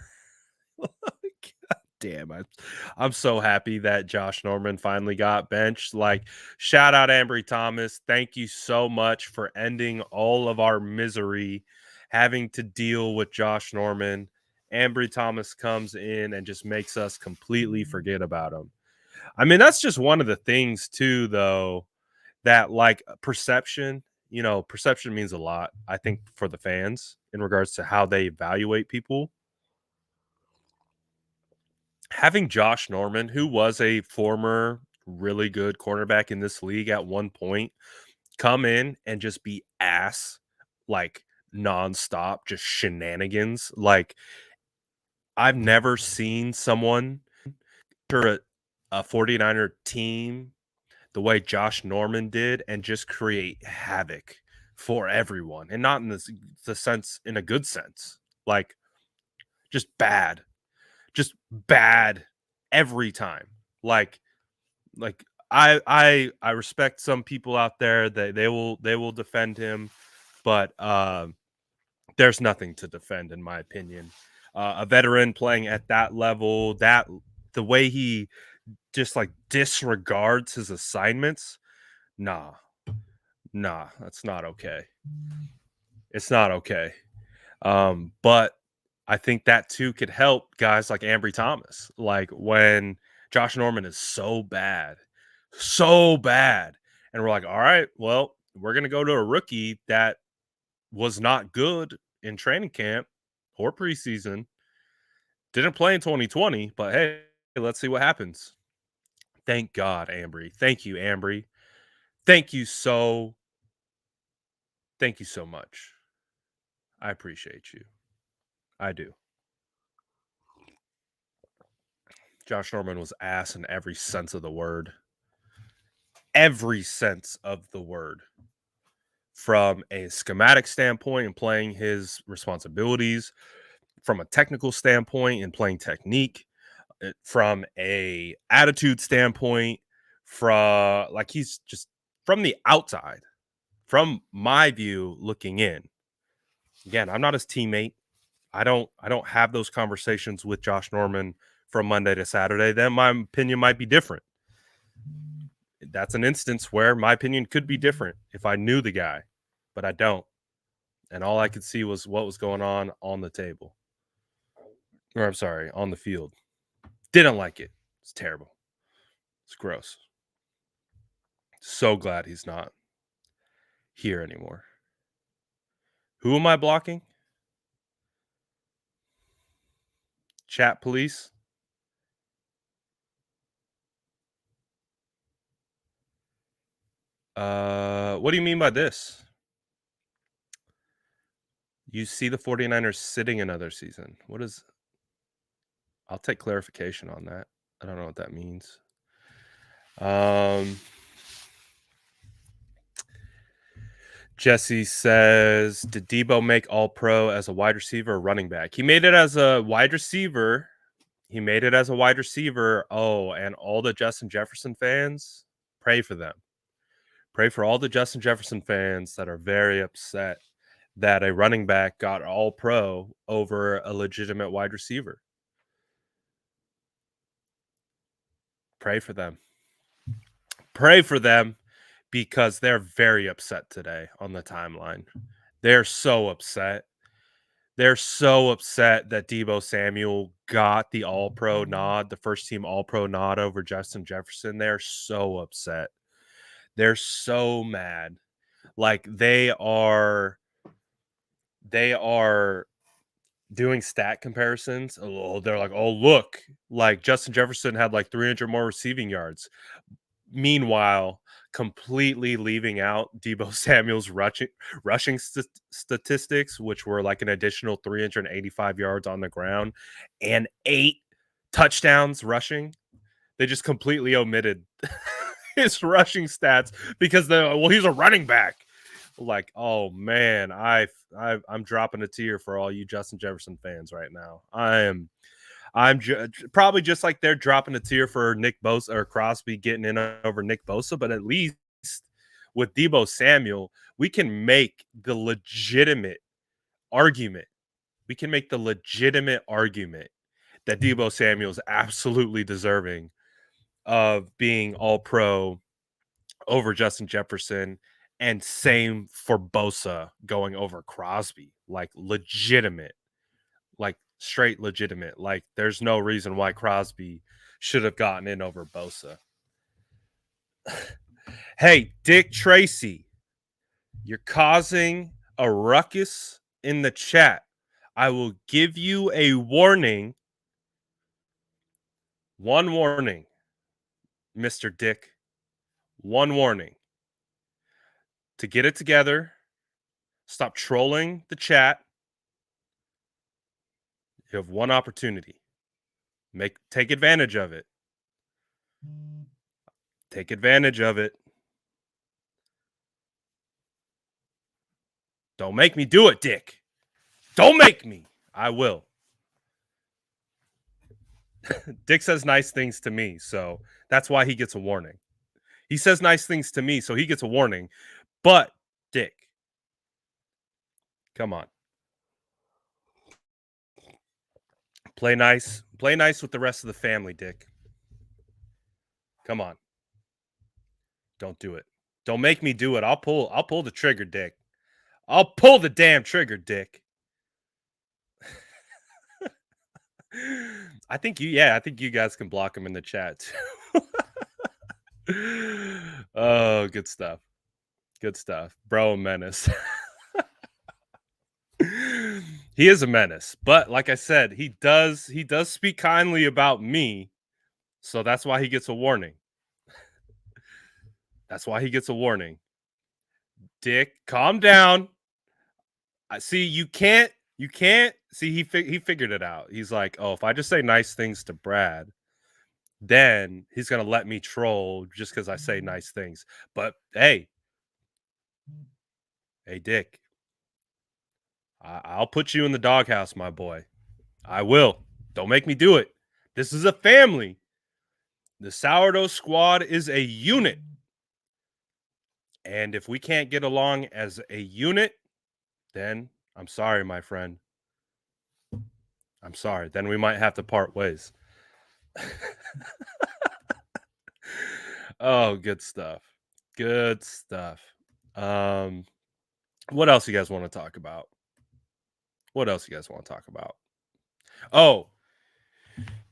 God damn, I'm so happy that Josh Norman finally got benched. Like, shout out Ambry Thomas. Thank you so much for ending all of our misery having to deal with Josh Norman. Ambry Thomas comes in and just makes us completely forget about him. I mean, that's just one of the things too, though, that like perception, perception means a lot, I think, for the fans in regards to how they evaluate people. Having Josh Norman, who was a former really good cornerback in this league at one point, come in and just be ass, like nonstop, just shenanigans. Like, I've never seen someone enter a 49er team the way Josh Norman did and just create havoc for everyone. And not in the sense, in a good sense. Like, just bad every time. Like I respect some people out there that they will defend him, but there's nothing to defend in my opinion. A veteran playing at that level, that the way he just like disregards his assignments, nah, that's not okay. It's not okay. But I think that too could help guys like Ambry Thomas. Like, when Josh Norman is so bad, and we're like, all right, well, we're gonna go to a rookie that was not good in training camp or preseason, didn't play in 2020, but hey, let's see what happens. Thank God, Ambry. Thank you, Ambry. Thank you so much. I appreciate you. I do. Josh Norman was ass in every sense of the word. Every sense of the word. From a schematic standpoint and playing his responsibilities, from a technical standpoint and playing technique, from a attitude standpoint, he's just from the outside, from my view looking in. Again, I'm not his teammate. I don't have those conversations with Josh Norman from Monday to Saturday. Then my opinion might be different. That's an instance where my opinion could be different if I knew the guy, but I don't. And all I could see was what was going on the table. Or I'm sorry, on the field. Didn't like it. It's terrible. It's gross. So glad he's not here anymore. Who am I blocking? Chat police. What do you mean by this? You see the 49ers sitting another season. What is... I'll take clarification on that. I don't know what that means. Jesse says, did Deebo make All-Pro as a wide receiver or running back? He made it as a wide receiver. Oh, and all the Justin Jefferson fans, pray for them. Pray for all the Justin Jefferson fans that are very upset that a running back got All-Pro over a legitimate wide receiver. Pray for them. Pray for them, because they're very upset today on the timeline. They're so upset. They're so upset that Deebo Samuel got the All-Pro nod, the first-team All-Pro nod over Justin Jefferson. They're so upset. They're so mad. Like, they are doing stat comparisons. Oh, they're like, oh, look, like Justin Jefferson had like 300 more receiving yards. Meanwhile, completely leaving out Deebo Samuel's rushing statistics, which were like an additional 385 yards on the ground and 8 touchdowns rushing. They just completely omitted his rushing stats because he's a running back. Like, oh man, I'm dropping a tear for all you Justin Jefferson fans right now. Probably just like they're dropping a tear for Nick Bosa or Crosby getting in over Nick Bosa, but at least with Deebo Samuel, we can make the legitimate argument. We can make the legitimate argument that Deebo Samuel is absolutely deserving of being all pro over Justin Jefferson, and same for Bosa going over Crosby. Like legitimate, like straight legitimate. Like there's no reason why Crosby should have gotten in over Bosa. Hey, Dick Tracy, you're causing a ruckus in the chat. I will give you a warning. One warning, Mr. Dick. One warning. To get it together, stop trolling the chat. You have one opportunity. Take advantage of it. Take advantage of it. Don't make me do it, Dick. Don't make me. I will. Dick says nice things to me, so that's why he gets a warning. He says nice things to me, so he gets a warning. But, Dick, come on. Play nice. Play nice with the rest of the family, Dick. Come on. Don't do it. Don't make me do it. I'll pull the trigger, Dick. I'll pull the damn trigger, Dick. I think you guys can block him in the chat too. Oh, good stuff. Good stuff. Bro, a menace. He is a menace, but like I said, he does speak kindly about me, so that's why he gets a warning. That's why he gets a warning. Dick, calm down. I see you can't see he figured it out. He's like, "Oh, if I just say nice things to Brad, then he's going to let me troll just cuz I say nice things." But hey, Dick, I'll put you in the doghouse, my boy. I will. Don't make me do it. This is a family. The Sourdough Squad is a unit. And if we can't get along as a unit, then I'm sorry, my friend. I'm sorry. Then we might have to part ways. Oh, good stuff. Good stuff. What else you guys want to talk about? Oh,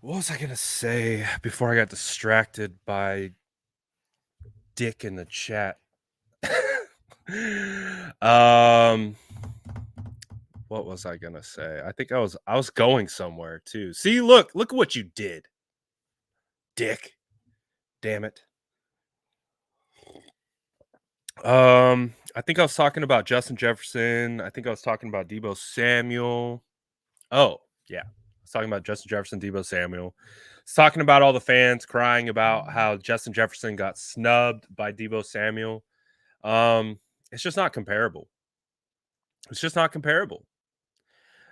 what was I going to say before I got distracted by Dick in the chat? What was I going to say? I think I was going somewhere too. See, look what you did. Dick. Damn it. I think I was talking about Justin Jefferson. I think I was talking about Deebo Samuel. Oh, yeah. I was talking about Justin Jefferson, Deebo Samuel. I was talking about all the fans crying about how Justin Jefferson got snubbed by Deebo Samuel. It's just not comparable. It's just not comparable.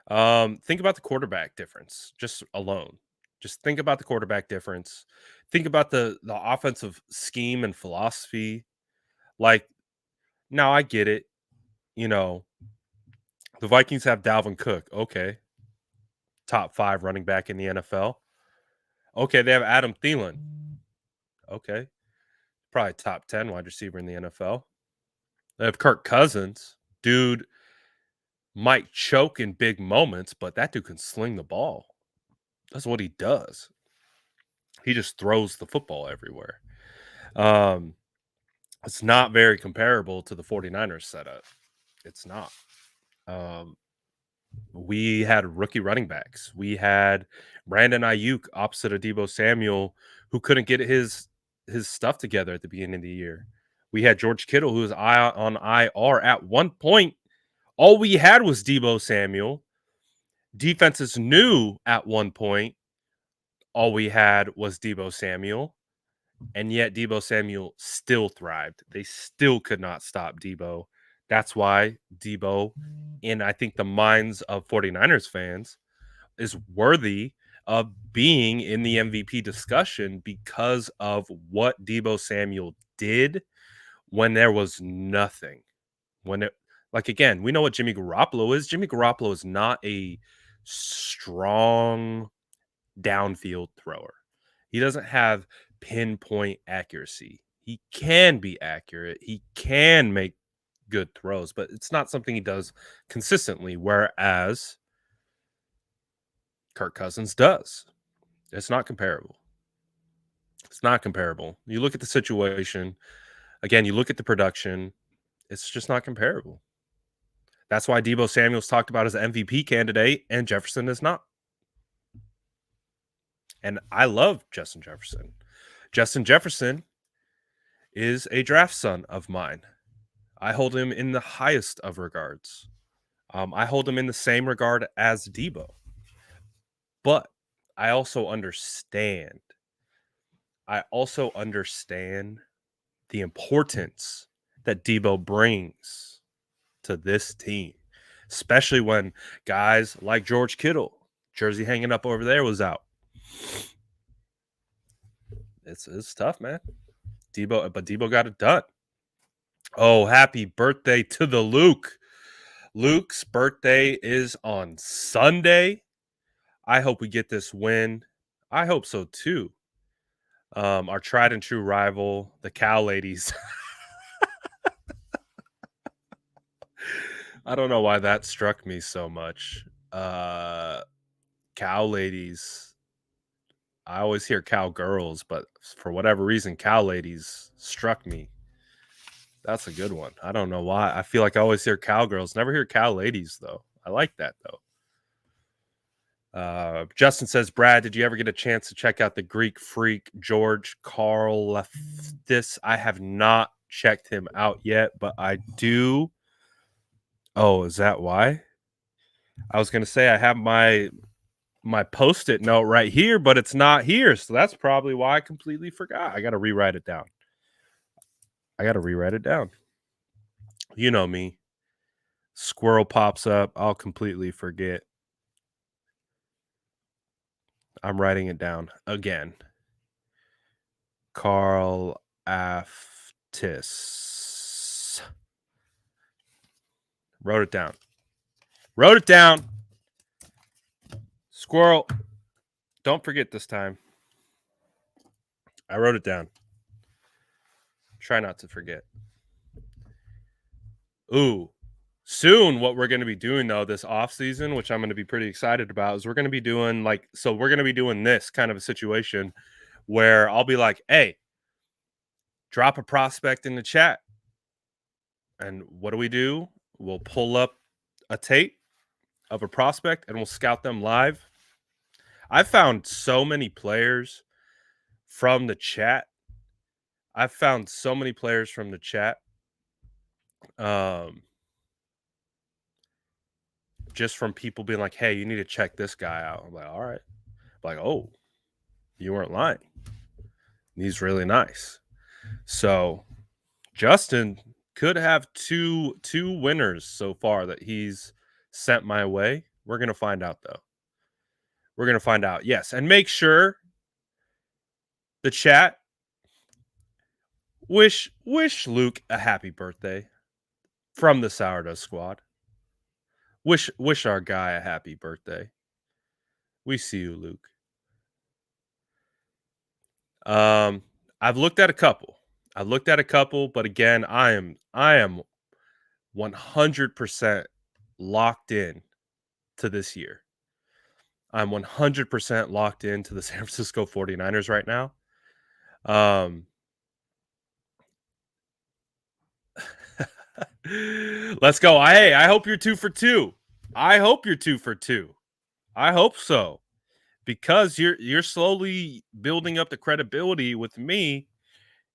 Think about the quarterback difference just alone. Just think about the quarterback difference. Think about the offensive scheme and philosophy. Like, now I get it. You know, the Vikings have Dalvin Cook. Okay. Top 5 running back in the NFL. Okay, they have Adam Thielen. Okay. Probably top 10 wide receiver in the NFL. They have Kirk Cousins. Dude might choke in big moments, but that dude can sling the ball. That's what he does. He just throws the football everywhere. It's not very comparable to the 49ers setup. It's not. We had rookie running backs. We had Brandon Aiyuk opposite of Deebo Samuel, who couldn't get his stuff together at the beginning of the year. We had George Kittle, who was on IR at one point. All we had was Deebo Samuel. Defenses knew at one point all we had was Deebo Samuel, and yet Deebo Samuel still thrived. They still could not stop Deebo. That's why Deebo, in I think the minds of 49ers fans, is worthy of being in the MVP discussion because of what Deebo Samuel did when there was nothing. When it like again, we know what Jimmy Garoppolo is. Jimmy Garoppolo is not a strong downfield thrower. He doesn't have pinpoint accuracy. He can be accurate. He can make good throws, but it's not something he does consistently. Whereas Kirk Cousins does. It's not comparable. It's not comparable. You look at the situation, again, you look at the production, it's just not comparable. That's why Deebo Samuel's talked about as an MVP candidate and Jefferson is not. And I love Justin Jefferson. Justin Jefferson is a draft son of mine. I hold him in the highest of regards. I hold him in the same regard as Deebo. But I also understand. I also understand the importance that Deebo brings to this team, especially when guys like George Kittle, jersey hanging up over there, was out. It's tough, man. Deebo got it done. Oh, happy birthday to the Luke. Luke's birthday is on Sunday. I hope we get this win. I hope so too. Our tried and true rival, the Cow Ladies. I don't know why that struck me so much. Cow Ladies. I always hear cowgirls, but for whatever reason, Cow Ladies struck me. That's a good one. I don't know why. I feel like I always hear cowgirls. Never hear Cow Ladies, though. I like that, though. Justin says, Brad, did you ever get a chance to check out the Greek freak George Karlaftis? I have not checked him out yet, but I do. Oh, is that why? I was gonna say I have my post-it note right here, but it's not here, so that's probably why I completely forgot. I gotta rewrite it down. You know me. Squirrel pops up, I'll completely forget. I'm writing it down again. Karl Aftis. Wrote it down. Squirrel. Don't forget this time. I wrote it down. Try not to forget. Ooh. Soon, what we're going to be doing, though, this off season, which I'm going to be pretty excited about, is we're going to be doing this kind of a situation where I'll be like, hey, drop a prospect in the chat. And what do? We'll pull up a tape of a prospect and we'll scout them live. I found so many players from the chat. Just from people being like, hey, you need to check this guy out. I'm like, all right. I'm like, oh, you weren't lying. He's really nice. So Justin could have two winners so far that he's sent my way. We're going to find out, though. We're going to find out. Yes. And make sure the chat wish Luke a happy birthday from the Sourdough Squad. Wish our guy a happy birthday. We see you, Luke. I've looked at a couple, but again, I am 100% locked in to this year. I'm 100% locked into the San Francisco 49ers right now. Let's go. I hope you're 2 for 2. I hope so. Because you're slowly building up the credibility with me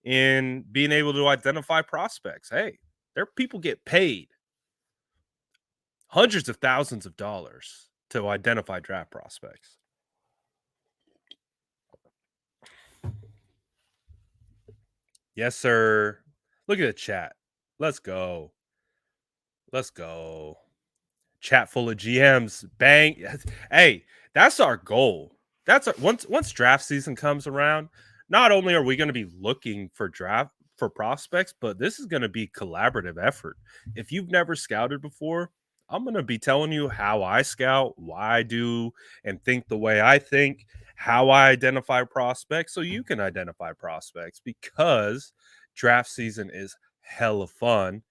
in being able to identify prospects. Hey, there are people get paid hundreds of thousands of dollars to identify draft prospects. Yes, sir. Look at the chat. Let's go. Let's go. Chat full of GMs. Bang. Hey, that's our goal. That's once draft season comes around, not only are we going to be looking for prospects, but this is going to be collaborative effort. If you've never scouted before, I'm going to be telling you how I scout, why I do and think the way I think, how I identify prospects so you can identify prospects, because draft season is hella fun,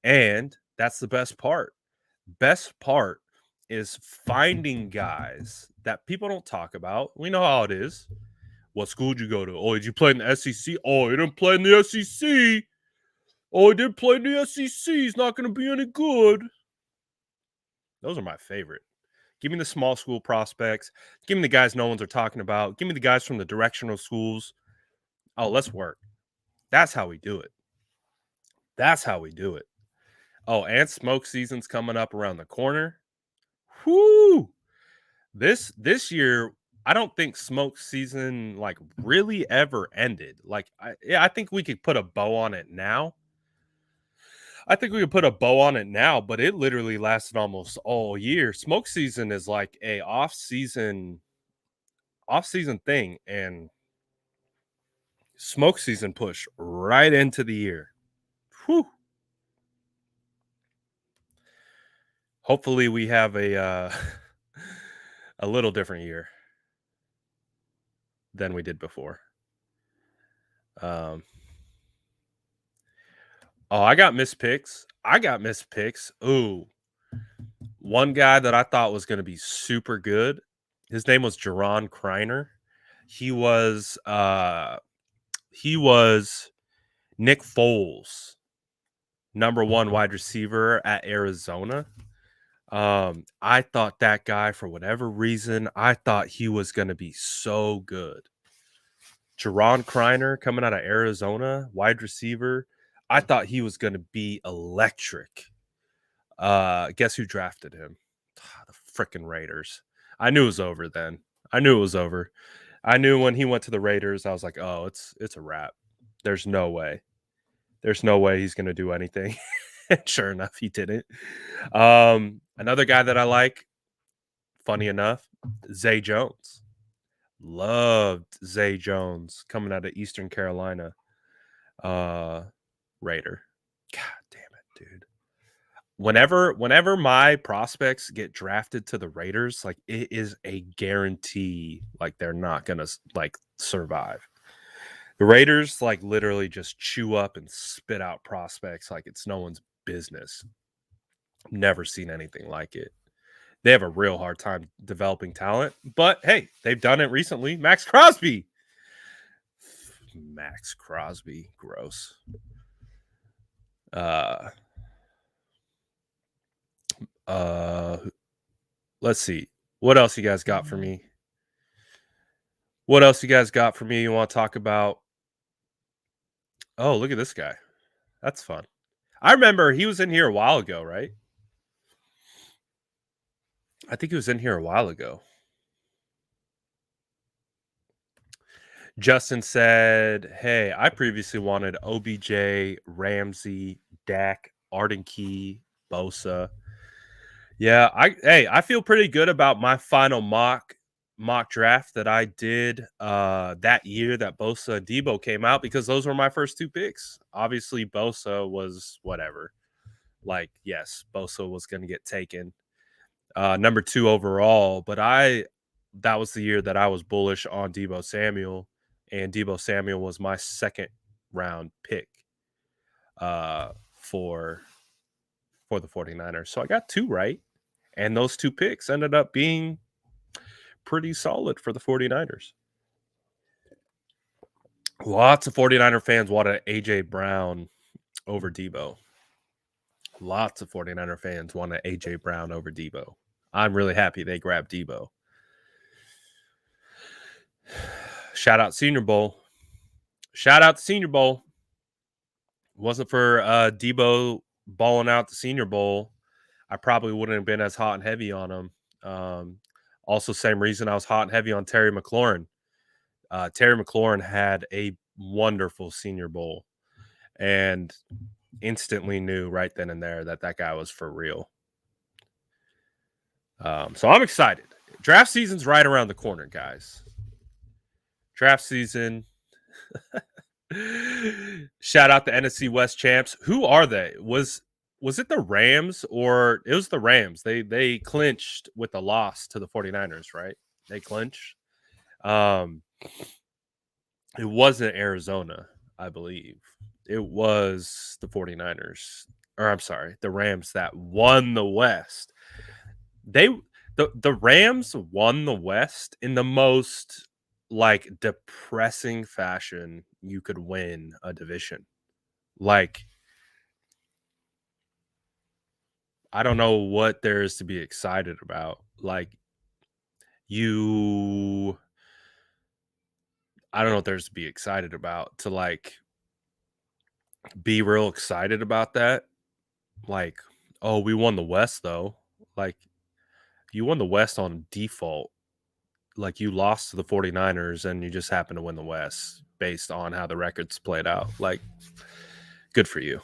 and that's the best part. Best part is finding guys that people don't talk about. We know how it is. What school did you go to? Oh, did you play in the SEC? Oh, you didn't play in the SEC. Oh, he didn't play in the SEC. He's not going to be any good. Those are my favorite. Give me the small school prospects. Give me the guys no one's are talking about. Give me the guys from the directional schools. Oh, let's work. That's how we do it. That's how we do it. Oh, and smoke season's coming up around the corner. Whoo! This year, I don't think smoke season like really ever ended. Like I think we could put a bow on it now. I think we could put a bow on it now, but it literally lasted almost all year. Smoke season is like a off-season thing, and smoke season push right into the year. Whew. Hopefully we have a a little different year than we did before. Oh, I got missed picks. Ooh. One guy that I thought was going to be super good. His name was Jerron Kreiner. He was Nick Foles, number 1 wide receiver at Arizona. I thought that guy, for whatever reason, I thought he was going to be so good. Jerron Kreiner coming out of Arizona, wide receiver. I thought he was going to be electric. Guess who drafted him? The freaking Raiders. I knew it was over then. I knew when he went to the Raiders, I was like, oh, it's a wrap. There's no way. There's no way he's going to do anything. Sure enough, he didn't. Another guy that I like, funny enough, Zay Jones. Loved Zay Jones coming out of Eastern Carolina. Raider. God damn it, dude. Whenever my prospects get drafted to the Raiders, like, it is a guarantee, like, they're not gonna like survive. The Raiders like literally just chew up and spit out prospects like it's no one's business. Never seen anything like it. They have a real hard time developing talent, but hey, they've done it recently. Max Crosby, gross. Let's see. What else you guys got for me? You want to talk about? Oh, look at this guy. That's fun. I remember he was in here a while ago, right? I think he was in here a while ago. Justin said, hey, I previously wanted OBJ, Ramsey, Dak, Arden Key, Bosa. Yeah, I feel pretty good about my final mock draft that I did that year that Bosa and Deebo came out, because those were my first 2 picks. Obviously, Bosa was whatever. Like, yes, Bosa was going to get taken number 2 overall, but that was the year that I was bullish on Deebo Samuel, and Deebo Samuel was my 2nd round pick for the 49ers. So I got 2 right, and those 2 picks ended up being pretty solid for the 49ers. Lots of 49er fans wanted AJ Brown over Deebo. Lots of 49er fans wanted AJ Brown over Deebo. I'm really happy they grabbed Deebo. Shout out Senior Bowl. Wasn't for Deebo balling out the Senior Bowl, I probably wouldn't have been as hot and heavy on him. Also, same reason I was hot and heavy on Terry McLaurin. Terry McLaurin had a wonderful Senior Bowl, and instantly knew right then and there that guy was for real. So I'm excited. Draft season's right around the corner, guys. Draft season. Shout out the NFC West champs. Who are they? Was it the Rams or it was the Rams? They clinched with a loss to the 49ers, right? They clinched. It wasn't Arizona, I believe. It was the 49ers. Or I'm sorry, the Rams that won the West. The Rams won the West in the most like depressing fashion you could win a division. Like, I don't know what there is to be excited about. Like, I don't know what there's to be excited about to like be real excited about that. Like, oh, we won the West though. Like, you won the West on default. Like, you lost to the 49ers and you just happen to win the West based on how the records played out. Like, good for you.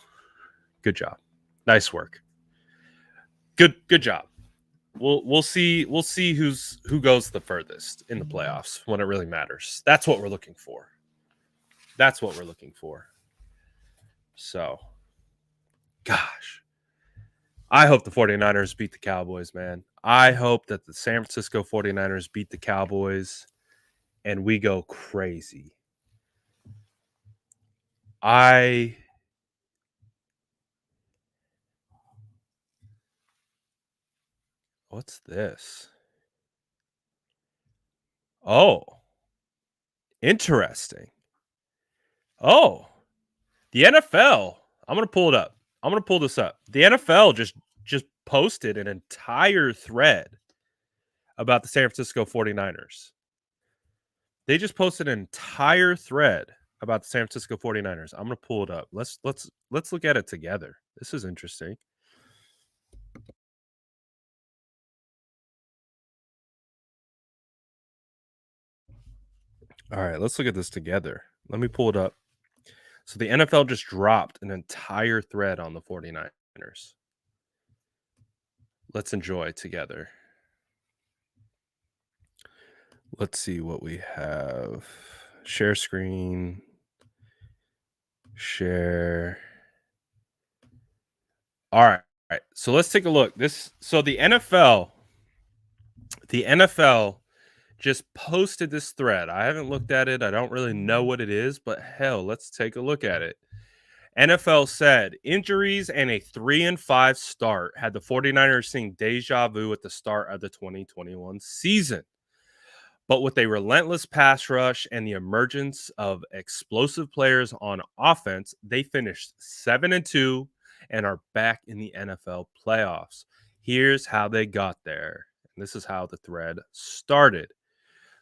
Good job. Nice work. Good job. We'll see who goes the furthest in the playoffs when it really matters. That's what we're looking for. So, gosh. I hope the 49ers beat the Cowboys, man. I hope that the San Francisco 49ers beat the Cowboys and we go crazy. What's this? Oh, interesting. Oh, the NFL. I'm going to pull it up. I'm going to pull this up. The NFL just posted an entire thread about the San Francisco 49ers. They just posted an entire thread about the San Francisco 49ers. I'm going to pull it up. Let's look at it together. This is interesting. All right, let's look at this together. Let me pull it up. So the NFL just dropped an entire thread on the 49ers. Let's enjoy together. Let's see what we have. Share screen. Share. All right. So let's take a look. So the NFL just posted this thread. I haven't looked at it. I don't really know what it is, but hell, let's take a look at it. NFL said injuries and a 3-5 start had the 49ers seeing deja vu at the start of the 2021 season. But with a relentless pass rush and the emergence of explosive players on offense, they finished 7-2 and are back in the NFL playoffs. Here's how they got there. And this is how the thread started.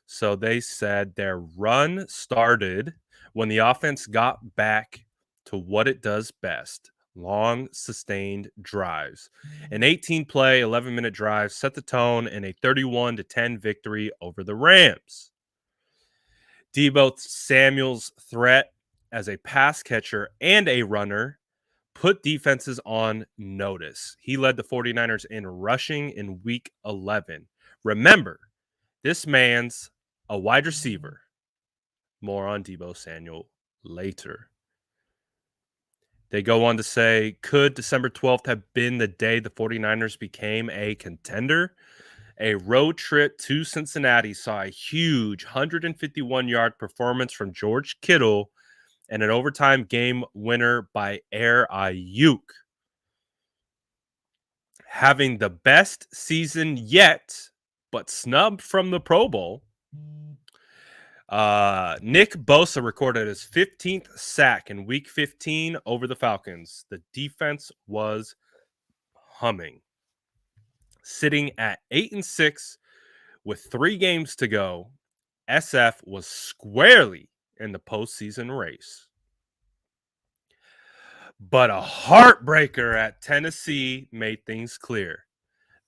So they said their run started when the offense got back to what it does best: long, sustained drives. An 18-play, 11-minute drive set the tone in a 31-10 victory over the Rams. Deebo Samuel's threat as a pass catcher and a runner put defenses on notice. He led the 49ers in rushing in week 11. Remember, this man's a wide receiver. More on Deebo Samuel later. They go on to say, could December 12th have been the day the 49ers became a contender? A road trip to Cincinnati saw a huge 151-yard performance from George Kittle and an overtime game winner by Aiyuk. Having the best season yet, but snubbed from the Pro Bowl, Nick Bosa recorded his 15th sack in week 15 over the Falcons. The defense was humming. Sitting at 8-6 with 3 games to go, SF was squarely in the postseason race. But a heartbreaker at Tennessee made things clear.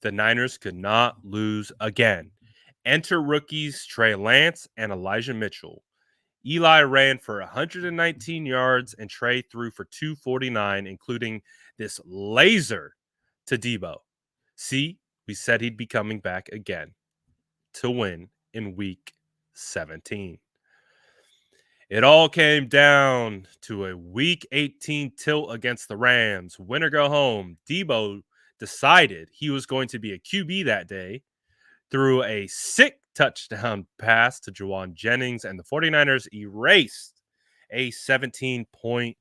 The Niners could not lose again. Enter rookies Trey Lance and Elijah Mitchell. Eli ran for 119 yards and Trey threw for 249, including this laser to Deebo. See, we said he'd be coming back again to win in week 17. It all came down to a week 18 tilt against the Rams. Win or go home. Deebo decided he was going to be a QB that day, threw a sick touchdown pass to Juwan Jennings, and the 49ers erased a 17-point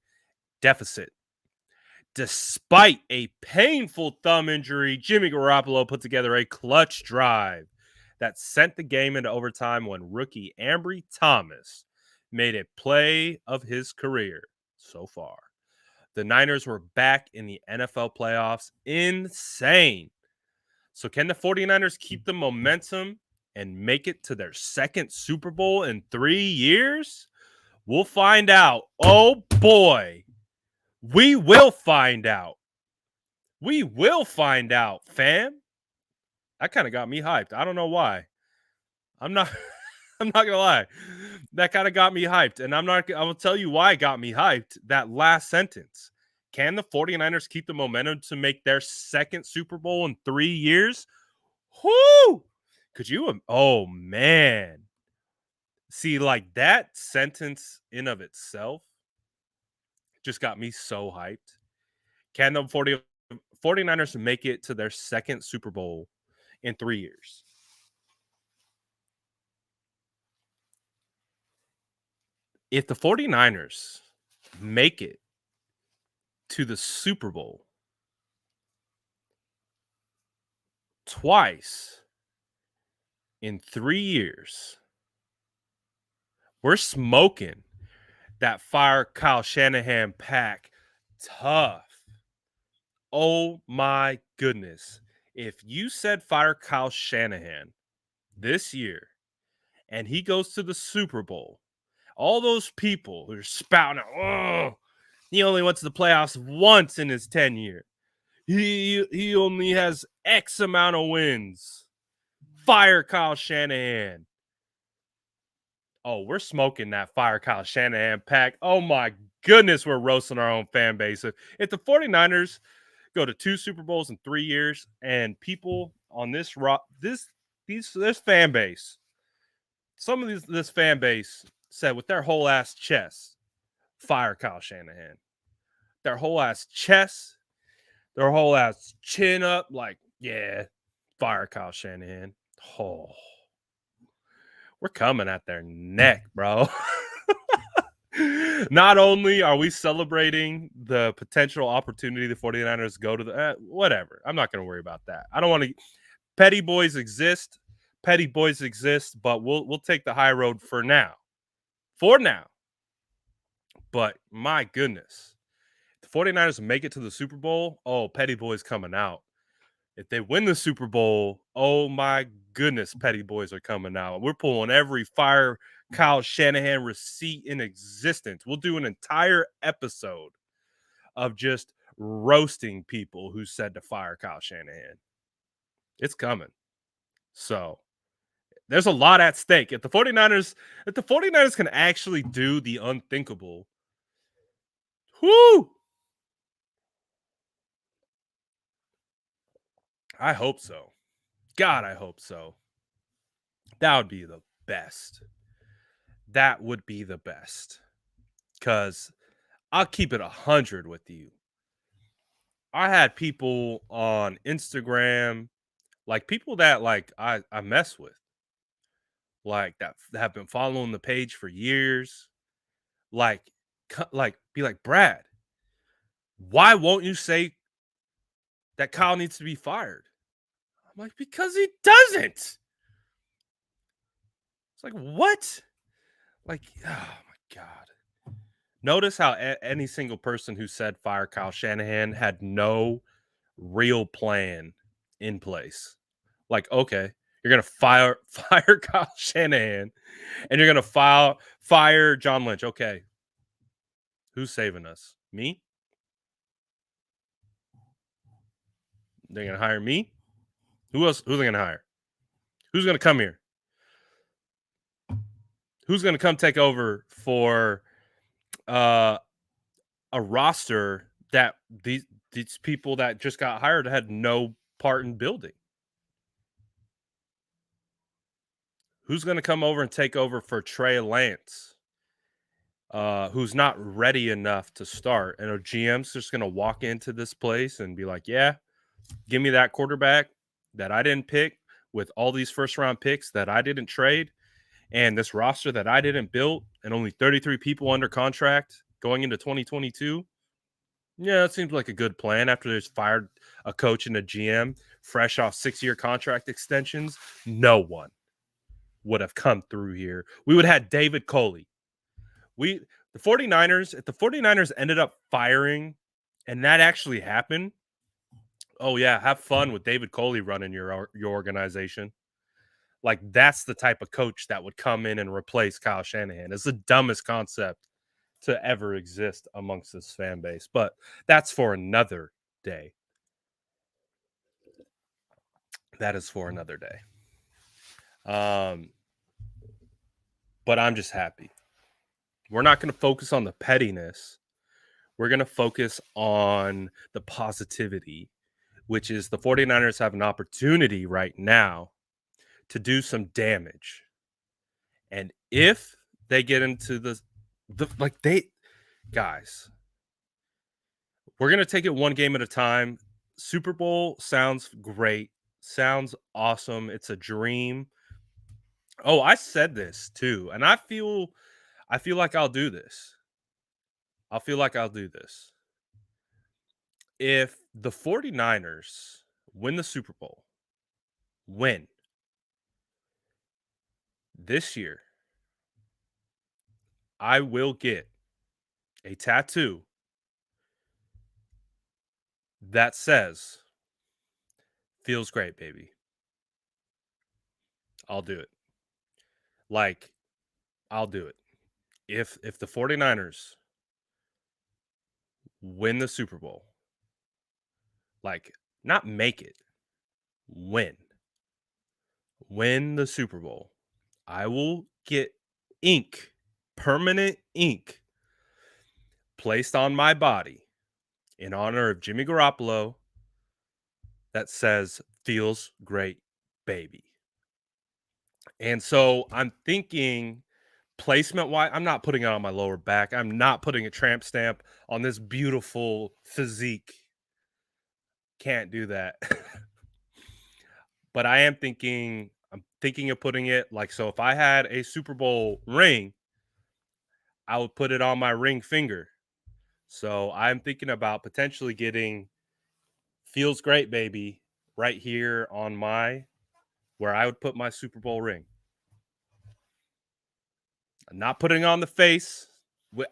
deficit. Despite a painful thumb injury, Jimmy Garoppolo put together a clutch drive that sent the game into overtime when rookie Ambry Thomas made a play of his career so far. The Niners were back in the NFL playoffs. Insane. So can the 49ers keep the momentum and make it to their second Super Bowl in 3 years? We'll find out. Oh, boy. We will find out. We will find out, fam. That kind of got me hyped. I don't know why. I'm not gonna lie. That kind of got me hyped. And I will tell you why it got me hyped. That last sentence. Can the 49ers keep the momentum to make their second Super Bowl in 3 years? Whoo! Could you? Oh, man. See, like that sentence in of itself just got me so hyped. Can the 49ers make it to their second Super Bowl in 3 years? If the 49ers make it to the Super Bowl twice in 3 years, we're smoking that fire Kyle Shanahan pack tough. Oh my goodness. If you said fire Kyle Shanahan this year and he goes to the Super Bowl, all those people who are spouting out, oh, he only went to the playoffs once in his tenure. He only has X amount of wins. Fire Kyle Shanahan. Oh, we're smoking that fire Kyle Shanahan pack. Oh my goodness, we're roasting our own fan base. If the 49ers go to 2 Super Bowls in 3 years and people on this fan base, some of this fan base said with their whole ass chest, fire Kyle Shanahan. Their whole ass chest, their whole ass chin up, like, yeah, fire Kyle Shanahan. Oh, we're coming at their neck, bro. Not only are we celebrating the potential opportunity the 49ers go to the whatever. I'm not going to worry about that. I don't want to. Petty boys exist. But we'll take the high road for now. For now. But my goodness. If the 49ers make it to the Super Bowl, oh, petty boys coming out. If they win the Super Bowl, oh my goodness, petty boys are coming out. We're pulling every fire Kyle Shanahan receipt in existence. We'll do an entire episode of just roasting people who said to fire Kyle Shanahan. It's coming. So there's a lot at stake. If the 49ers can actually do the unthinkable, whoo! I hope so. God, I hope so. That would be the best. That would be the best. Because I'll keep it 100 with you. I had people on Instagram, like people that like I mess with, like that have been following the page for years, like be like, Brad, why won't you say that Kyle needs to be fired? I'm like, because he doesn't. It's like, what? Like, oh my God. Notice how any single person who said fire Kyle Shanahan had no real plan in place. Like, okay, you're gonna fire Kyle Shanahan, and you're gonna fire John Lynch. Okay, who's saving us? Me? They're gonna hire me. Who else? Who are they gonna hire? Who's gonna come here? Who's going to come take over for a roster that these people that just got hired had no part in building? Who's going to come over and take over for Trey Lance, who's not ready enough to start? And a GM's just going to walk into this place and be like, yeah, give me that quarterback that I didn't pick with all these first-round picks that I didn't trade and this roster that I didn't build and only 33 people under contract going into 2022. Yeah, it seems like a good plan after there's fired a coach and a GM fresh off 6-year contract extensions. No one would have come through here. We would have had David Coley. The 49ers, if the 49ers ended up firing and that actually happened, oh yeah, have fun with David Coley running your organization. Like, that's the type of coach that would come in and replace Kyle Shanahan. It's the dumbest concept to ever exist amongst this fan base, but that's for another day. That is for another day. But I'm just happy. We're not going to focus on the pettiness. We're going to focus on the positivity, which is the 49ers have an opportunity right now to do some damage. And if they get into guys, we're going to take it one game at a time. Super Bowl sounds great. Sounds awesome. It's a dream. Oh, I said this too. And I feel like I'll do this. If the 49ers win the Super Bowl, this year, I will get a tattoo that says, "Feels great, baby." I'll do it. Like, I'll do it. If the 49ers win the Super Bowl, like, not make it, win the Super Bowl, I will get ink, permanent ink, placed on my body in honor of Jimmy Garoppolo that says, "Feels great, baby." And so I'm thinking placement wise, I'm not putting it on my lower back. I'm not putting a tramp stamp on this beautiful physique. Can't do that. But I'm thinking of putting it like, so if I had a Super Bowl ring, I would put it on my ring finger. So I'm thinking about potentially getting "Feels great, baby" right here on where I would put my Super Bowl ring. I'm not putting it on the face.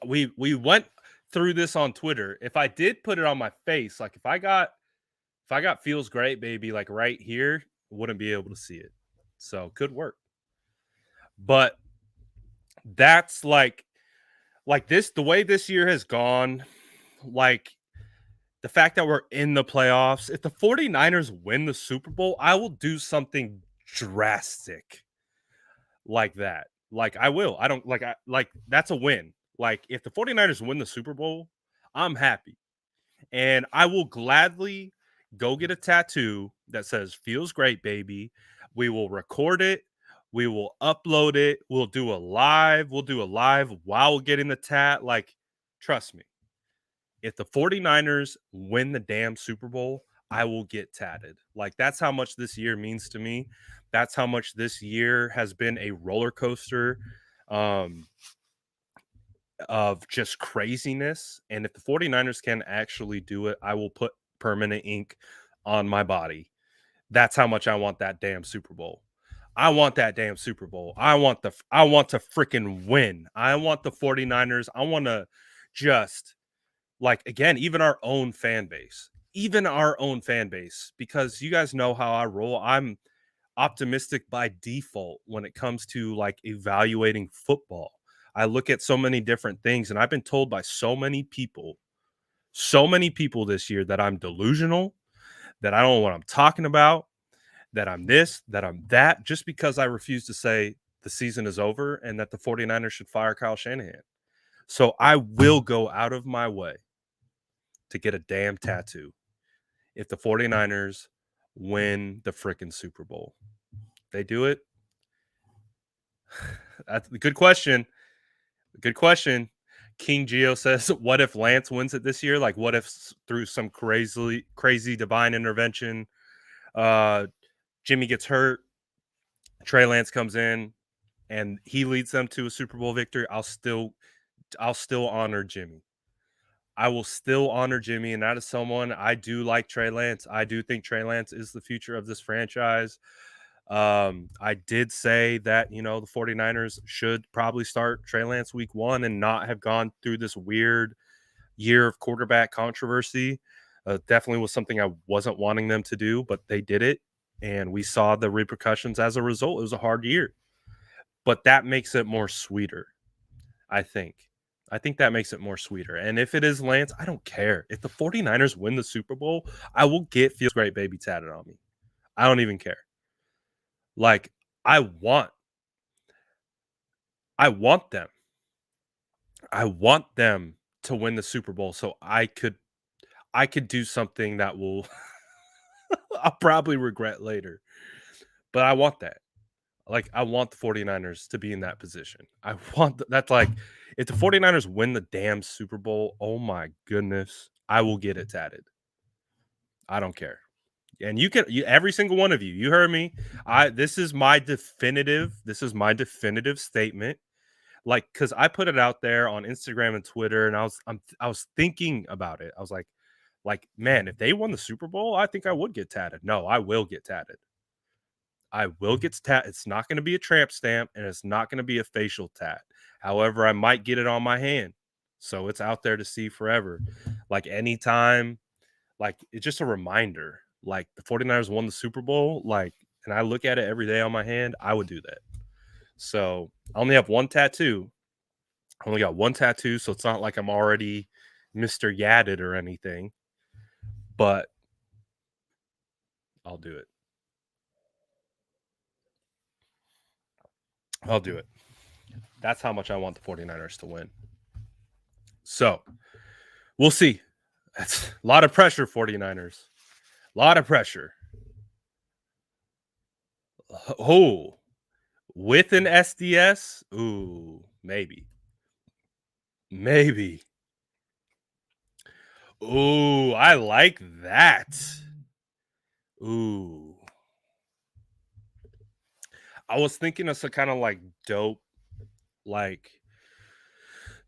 We went through this on Twitter. If I did put it on my face, like if I got "Feels great, baby" like right here, wouldn't be able to see it. So could work. But that's like this, the way this year has gone, like the fact that we're in the playoffs, if the 49ers win the Super Bowl, I will do something drastic like that. Like, I will. I don't like that's a win. Like, if the 49ers win the Super Bowl, I'm happy. And I will gladly go get a tattoo that says "Feels great, baby." We will record it. We will upload it. We'll do a live. While getting the tat. Like, trust me. If the 49ers win the damn Super Bowl, I will get tatted. Like, that's how much this year means to me. That's how much this year has been a roller coaster of just craziness. And if the 49ers can actually do it, I will put permanent ink on my body. That's how much I want that damn Super Bowl. I want that damn Super Bowl. I want to freaking win. I want the 49ers. I want to just, like, again, even our own fan base, because you guys know how I roll. I'm optimistic by default when it comes to like evaluating football. I look at so many different things, and I've been told by so many people this year that I'm delusional, that I don't know what I'm talking about, that I'm this, that I'm that, just because I refuse to say the season is over and that the 49ers should fire Kyle Shanahan. So I will go out of my way to get a damn tattoo if the 49ers win the frickin' Super Bowl. They do it. That's a good question. Good question. King Geo says, what if Lance wins it this year? Like, what if through some crazy divine intervention, Jimmy gets hurt, Trey Lance comes in, and he leads them to a Super Bowl victory? I'll still honor Jimmy. I will still honor Jimmy, and that is someone I do like. Trey Lance. I do think Trey Lance is the future of this franchise. I did say that, the 49ers should probably start Trey Lance week 1 and not have gone through this weird year of quarterback controversy. Definitely was something I wasn't wanting them to do, but they did it, and we saw the repercussions as a result. It was a hard year, but that makes it more sweeter, I think. I think that makes it more sweeter. And if it is Lance, I don't care. If the 49ers win the Super Bowl, I will get Feels Great Baby tatted on me. I don't even care. Like, I want them. I want them to win the Super Bowl so I could do something that will I'll probably regret later. But I want that. Like, I want the 49ers to be in that position. I want that's like, if the 49ers win the damn Super Bowl, oh my goodness, I will get it tatted. I don't care. And every single one of you heard me. This is my definitive statement. Like, because I put it out there on Instagram and Twitter, and I was thinking about it. I was like, man, if they won the Super Bowl, I think I would get tatted. No, I will get tatted. I will get tatted. It's not going to be a tramp stamp, and it's not going to be a facial tat. However, I might get it on my hand, so it's out there to see forever. Like, anytime, like, it's just a reminder. Like, the 49ers won the Super Bowl, like, and I look at it every day on my hand, I would do that. So I only have one tattoo. I only got one tattoo, so it's not like I'm already Mr. Yadded or anything. But I'll do it. I'll do it. That's how much I want the 49ers to win. So we'll see. That's a lot of pressure, 49ers. A lot of pressure. Oh, with an SDS? Ooh, maybe. Maybe. Ooh, I like that. Ooh. I was thinking of some kind of like dope, like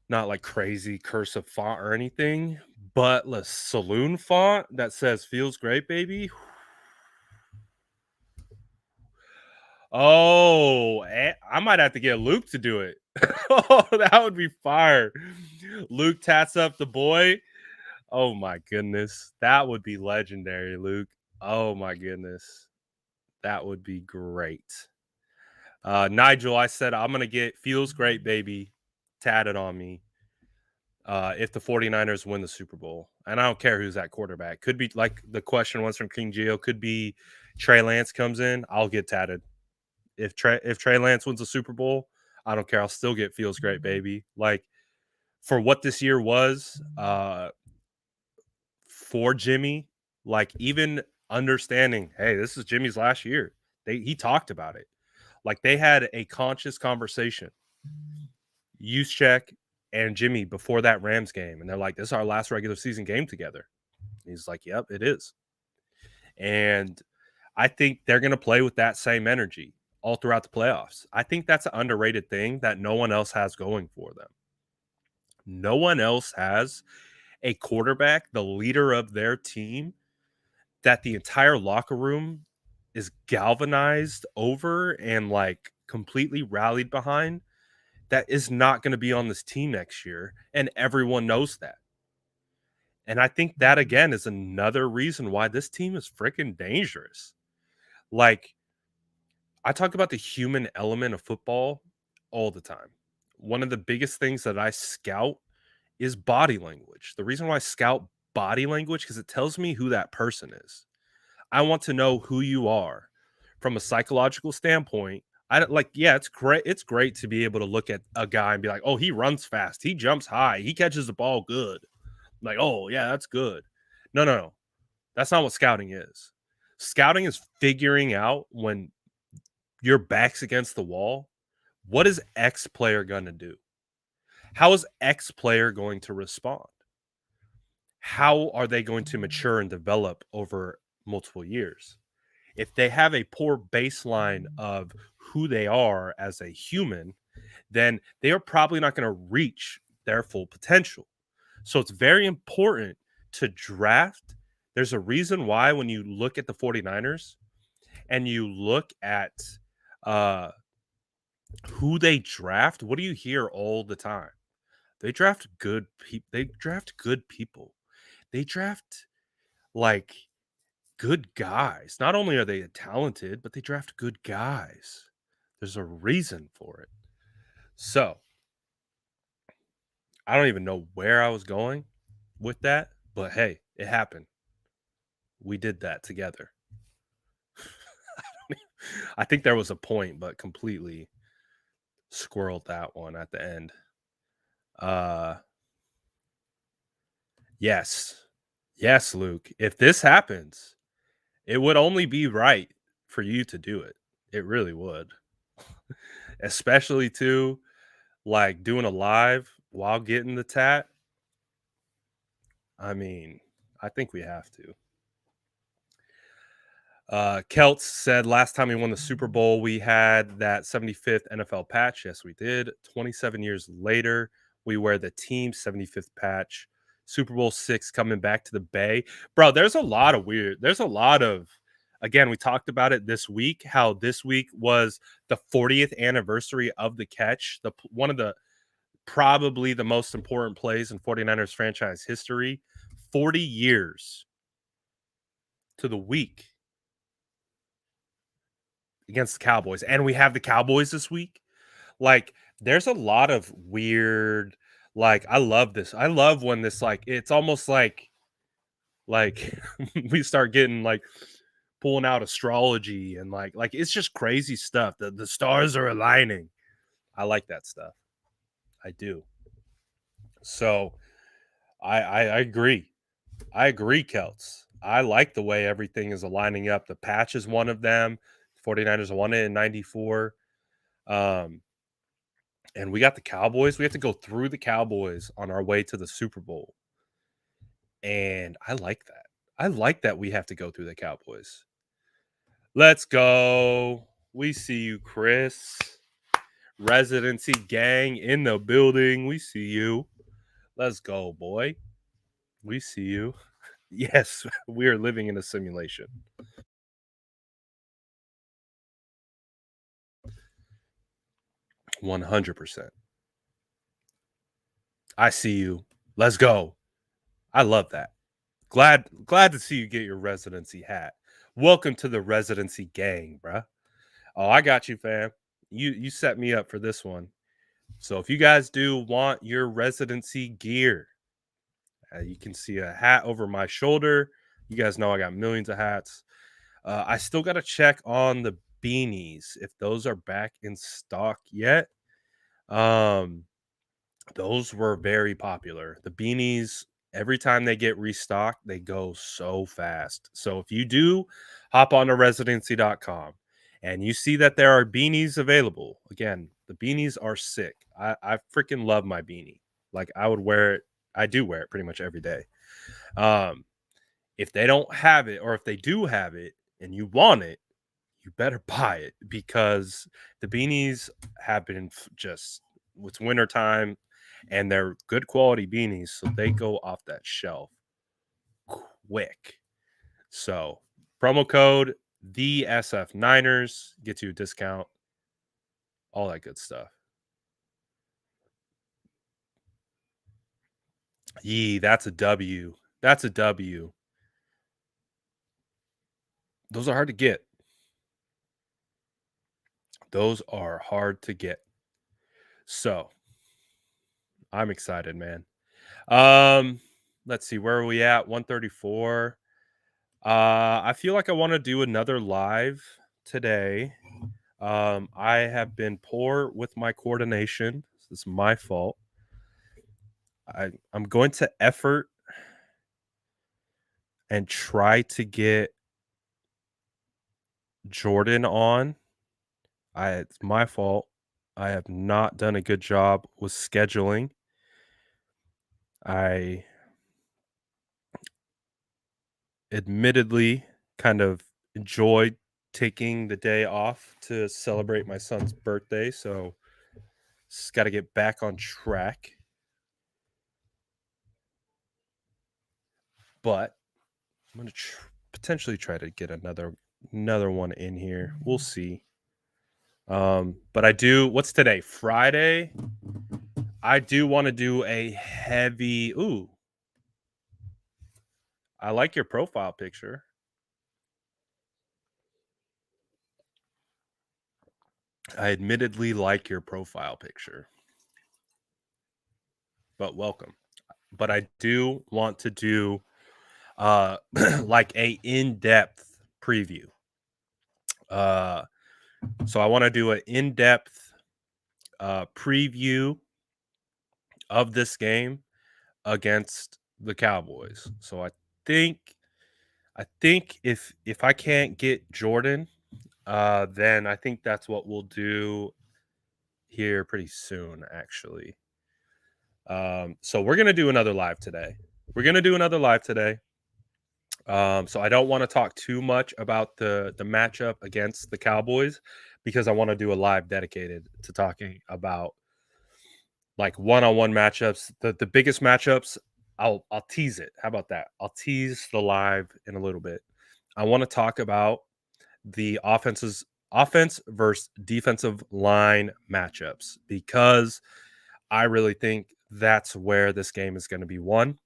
not like crazy cursive font or anything, but the saloon font that says "Feels Great, Baby." Oh, I might have to get Luke to do it. Oh, that would be fire. Luke tats up the boy. Oh my goodness. That would be legendary, Luke. Oh my goodness. That would be great. Nigel, I said I'm going to get "Feels Great, Baby" tatted on me if the 49ers win the Super Bowl. And I don't care who's that quarterback. Could be, like the question was from King Geo, could be Trey Lance comes in, I'll get tatted. If Trey Lance wins the Super Bowl, I don't care. I'll still get "Feels Great, Baby." Like, for what this year was for Jimmy, like, even understanding, hey, this is Jimmy's last year. He talked about it. Like, they had a conscious conversation, Juszczyk and Jimmy, before that Rams game. And they're like, this is our last regular season game together. And he's like, yep, it is. And I think they're going to play with that same energy all throughout the playoffs. I think that's an underrated thing that no one else has going for them. No one else has a quarterback, the leader of their team, that the entire locker room is galvanized over and like completely rallied behind, that is not going to be on this team next year. And everyone knows that. And I think that, again, is another reason why this team is freaking dangerous. Like, I talk about the human element of football all the time. One of the biggest things that I scout is body language. The reason why I scout body language, because it tells me who that person is. I want to know who you are from a psychological standpoint. I don't like, yeah, it's great. It's great to be able to look at a guy and be like, oh, he runs fast, he jumps high, he catches the ball good. Like, oh yeah, that's good. No, no, no. That's not what scouting is. Scouting is figuring out when your back's against the wall, what is X player gonna do? How is X player going to respond? How are they going to mature and develop over multiple years? If they have a poor baseline of who they are as a human, then they are probably not going to reach their full potential. So it's very important to draft. There's a reason why when you look at the 49ers and you look at uh, who they draft, what do you hear all the time? They draft good people. They draft good people. They draft like good guys. Not only are they talented, but they draft good guys. There's a reason for it. So I don't even know where I was going with that, but hey, it happened. We did that together. I think there was a point, but completely squirreled that one at the end. Uh yes. Yes, Luke. If this happens, it would only be right for you to do it. It really would. Especially too, like doing a live while getting the tat. I mean, I think we have to. Kelts said last time we won the Super Bowl, we had that 75th NFL patch. Yes, we did. 27 years later, we wear the team 75th patch. Super Bowl 6 coming back to the Bay. Bro, there's a lot of, again, we talked about it this week, how this week was the 40th anniversary of the catch. One of the probably the most important plays in 49ers franchise history. 40 years to the week against the Cowboys. And we have the Cowboys this week. Like, there's a lot of weird, like, I love this. I love when this, like, it's almost like we start getting like pulling out astrology and like it's just crazy stuff. The stars are aligning. I like that stuff. I do. So I agree. I agree, Celts. I like the way everything is aligning up. The patch is one of them. 49ers won it in 94. Um, and we got the Cowboys. We have to go through the Cowboys on our way to the Super Bowl. And I like that. I like that we have to go through the Cowboys. Let's go. We see you, Chris. Residency gang in the building. We see you. Let's go, boy. We see you. Yes, we are living in a simulation. 100%. I see you. Let's go. I love that. Glad to see you get your residency hat. Welcome to the residency gang, bruh. Oh, I got you, fam. You set me up for this one. So if you guys do want your residency gear, you can see a hat over my shoulder. You guys know I got millions of hats. I still got to check on the beanies if those are back in stock yet. Those were very popular. The beanies, every time they get restocked, they go so fast. So if you do hop on to residency.com and you see that there are beanies available, again, the beanies are sick. I freaking love my beanie. Like I would wear it. I do wear it pretty much every day. Um, if they don't have it, or if they do have it and you want it, you better buy it because the beanies have been just, it's wintertime and they're good quality beanies, so they go off that shelf quick. So promo code the SF Niners gets you a discount, all that good stuff. Yee, that's a W. That's a W. Those are hard to get. Those are hard to get. So I'm excited, man. Let's see, where are we at? 134. I feel like I want to do another live today. I have been poor with my coordination. This is my fault. I'm going to effort and try to get Jordan on. It's my fault. I have not done a good job with scheduling. I admittedly kind of enjoyed taking the day off to celebrate my son's birthday, so just got to get back on track. But I'm going to potentially try to get another one in here. We'll see. But I do. What's today? Friday. I do want to do a heavy. Ooh, I like your profile picture. I admittedly like your profile picture, but welcome. But I do want to do like a in-depth preview. So I want to do an in-depth preview of this game against the Cowboys. So think if I can't get Jordan, then I think that's what we'll do here pretty soon, actually. So we're gonna do another live today. So I don't want to talk too much about the matchup against the Cowboys because I want to do a live dedicated to talking about like one-on-one matchups. The biggest matchups, I'll tease it. How about that? I'll tease the live in a little bit. I want to talk about the offense versus defensive line matchups because I really think that's where this game is going to be won.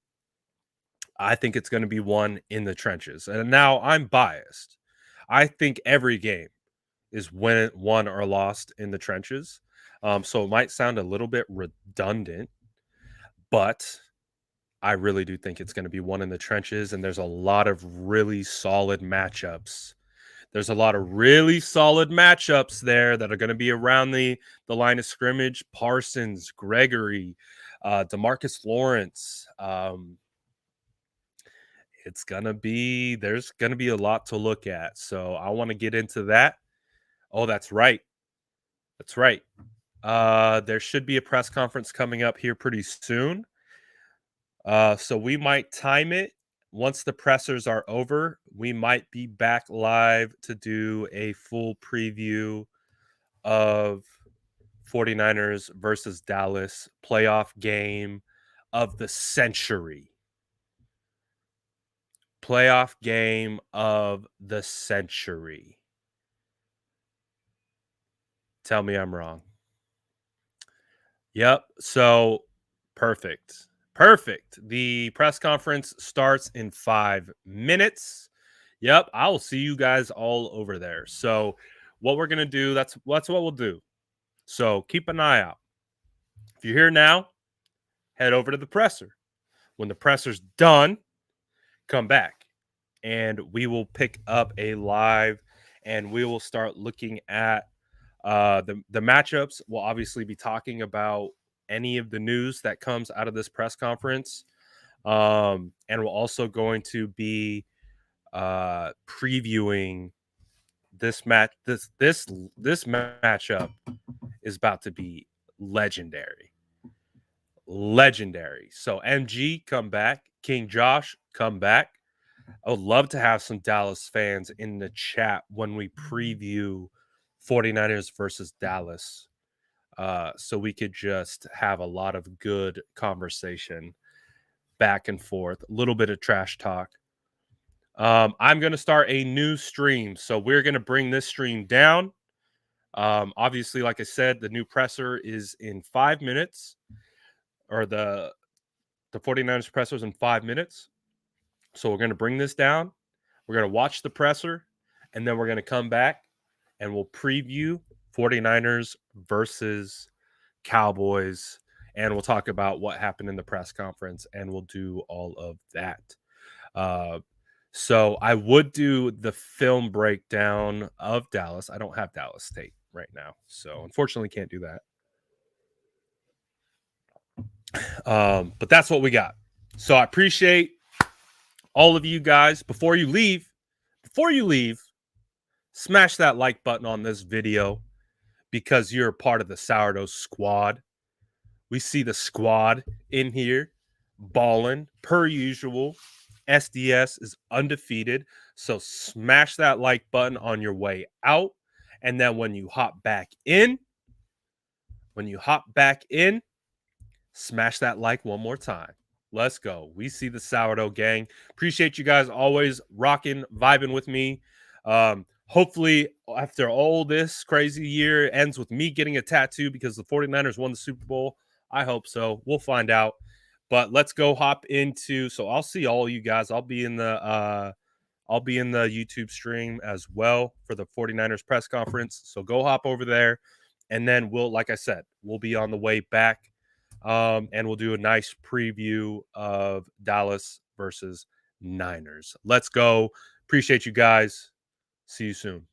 I think it's going to be won in the trenches. And now I'm biased. I think every game is won or lost in the trenches. So it might sound a little bit redundant, but I really do think it's going to be won in the trenches. And there's a lot of really solid matchups. There's a lot of really solid matchups there that are going to be around the line of scrimmage. Parsons, Gregory, DeMarcus Lawrence. There's gonna be a lot to look at. So I want to get into that. Oh, that's right. That's right. There should be a press conference coming up here pretty soon. So we might time it once the pressers are over. We might be back live to do a full preview of 49ers versus Dallas playoff game of the century. Playoff game of the century. Tell me I'm wrong. Yep. So perfect. Perfect. The press conference starts in 5 minutes. Yep. I will see you guys all over there. So what we're gonna do, that's what we'll do. So keep an eye out. If you're here now, head over to the presser. When the presser's done, come back and we will pick up a live and we will start looking at the matchups. We'll obviously be talking about any of the news that comes out of this press conference. And we're also going to be previewing this match. This matchup is about to be legendary. Legendary. So MG, come back. King Josh, come back. I would love to have some Dallas fans in the chat when we preview 49ers versus Dallas. So we could just have a lot of good conversation back and forth, a little bit of trash talk. I'm going to start a new stream. So we're going to bring this stream down. Obviously, like I said, the new presser is in 5 minutes, or the 49ers presser is in 5 minutes. So we're going to bring this down. We're going to watch the presser, and then we're going to come back and we'll preview 49ers versus Cowboys, and we'll talk about what happened in the press conference, and we'll do all of that. So I would do the film breakdown of Dallas. I don't have Dallas tape. right now. So unfortunately can't do that. But that's what we got. So I appreciate all of you guys. Before you leave, smash that like button on this video because you're a part of the Sourdough Squad. We see the squad in here balling per usual. SDS is undefeated. So smash that like button on your way out. And then when you hop back in, smash that like one more time. Let's go. We see the Sourdough Gang. Appreciate you guys always rocking, vibing with me. Hopefully, after all this crazy year, it ends with me getting a tattoo because the 49ers won the Super Bowl. I hope so. We'll find out. But let's go hop into. So I'll see all you guys. I'll be in the YouTube stream as well for the 49ers press conference. So go hop over there. And then like I said, we'll be on the way back. And we'll do a nice preview of Dallas versus Niners. Let's go. Appreciate you guys. See you soon.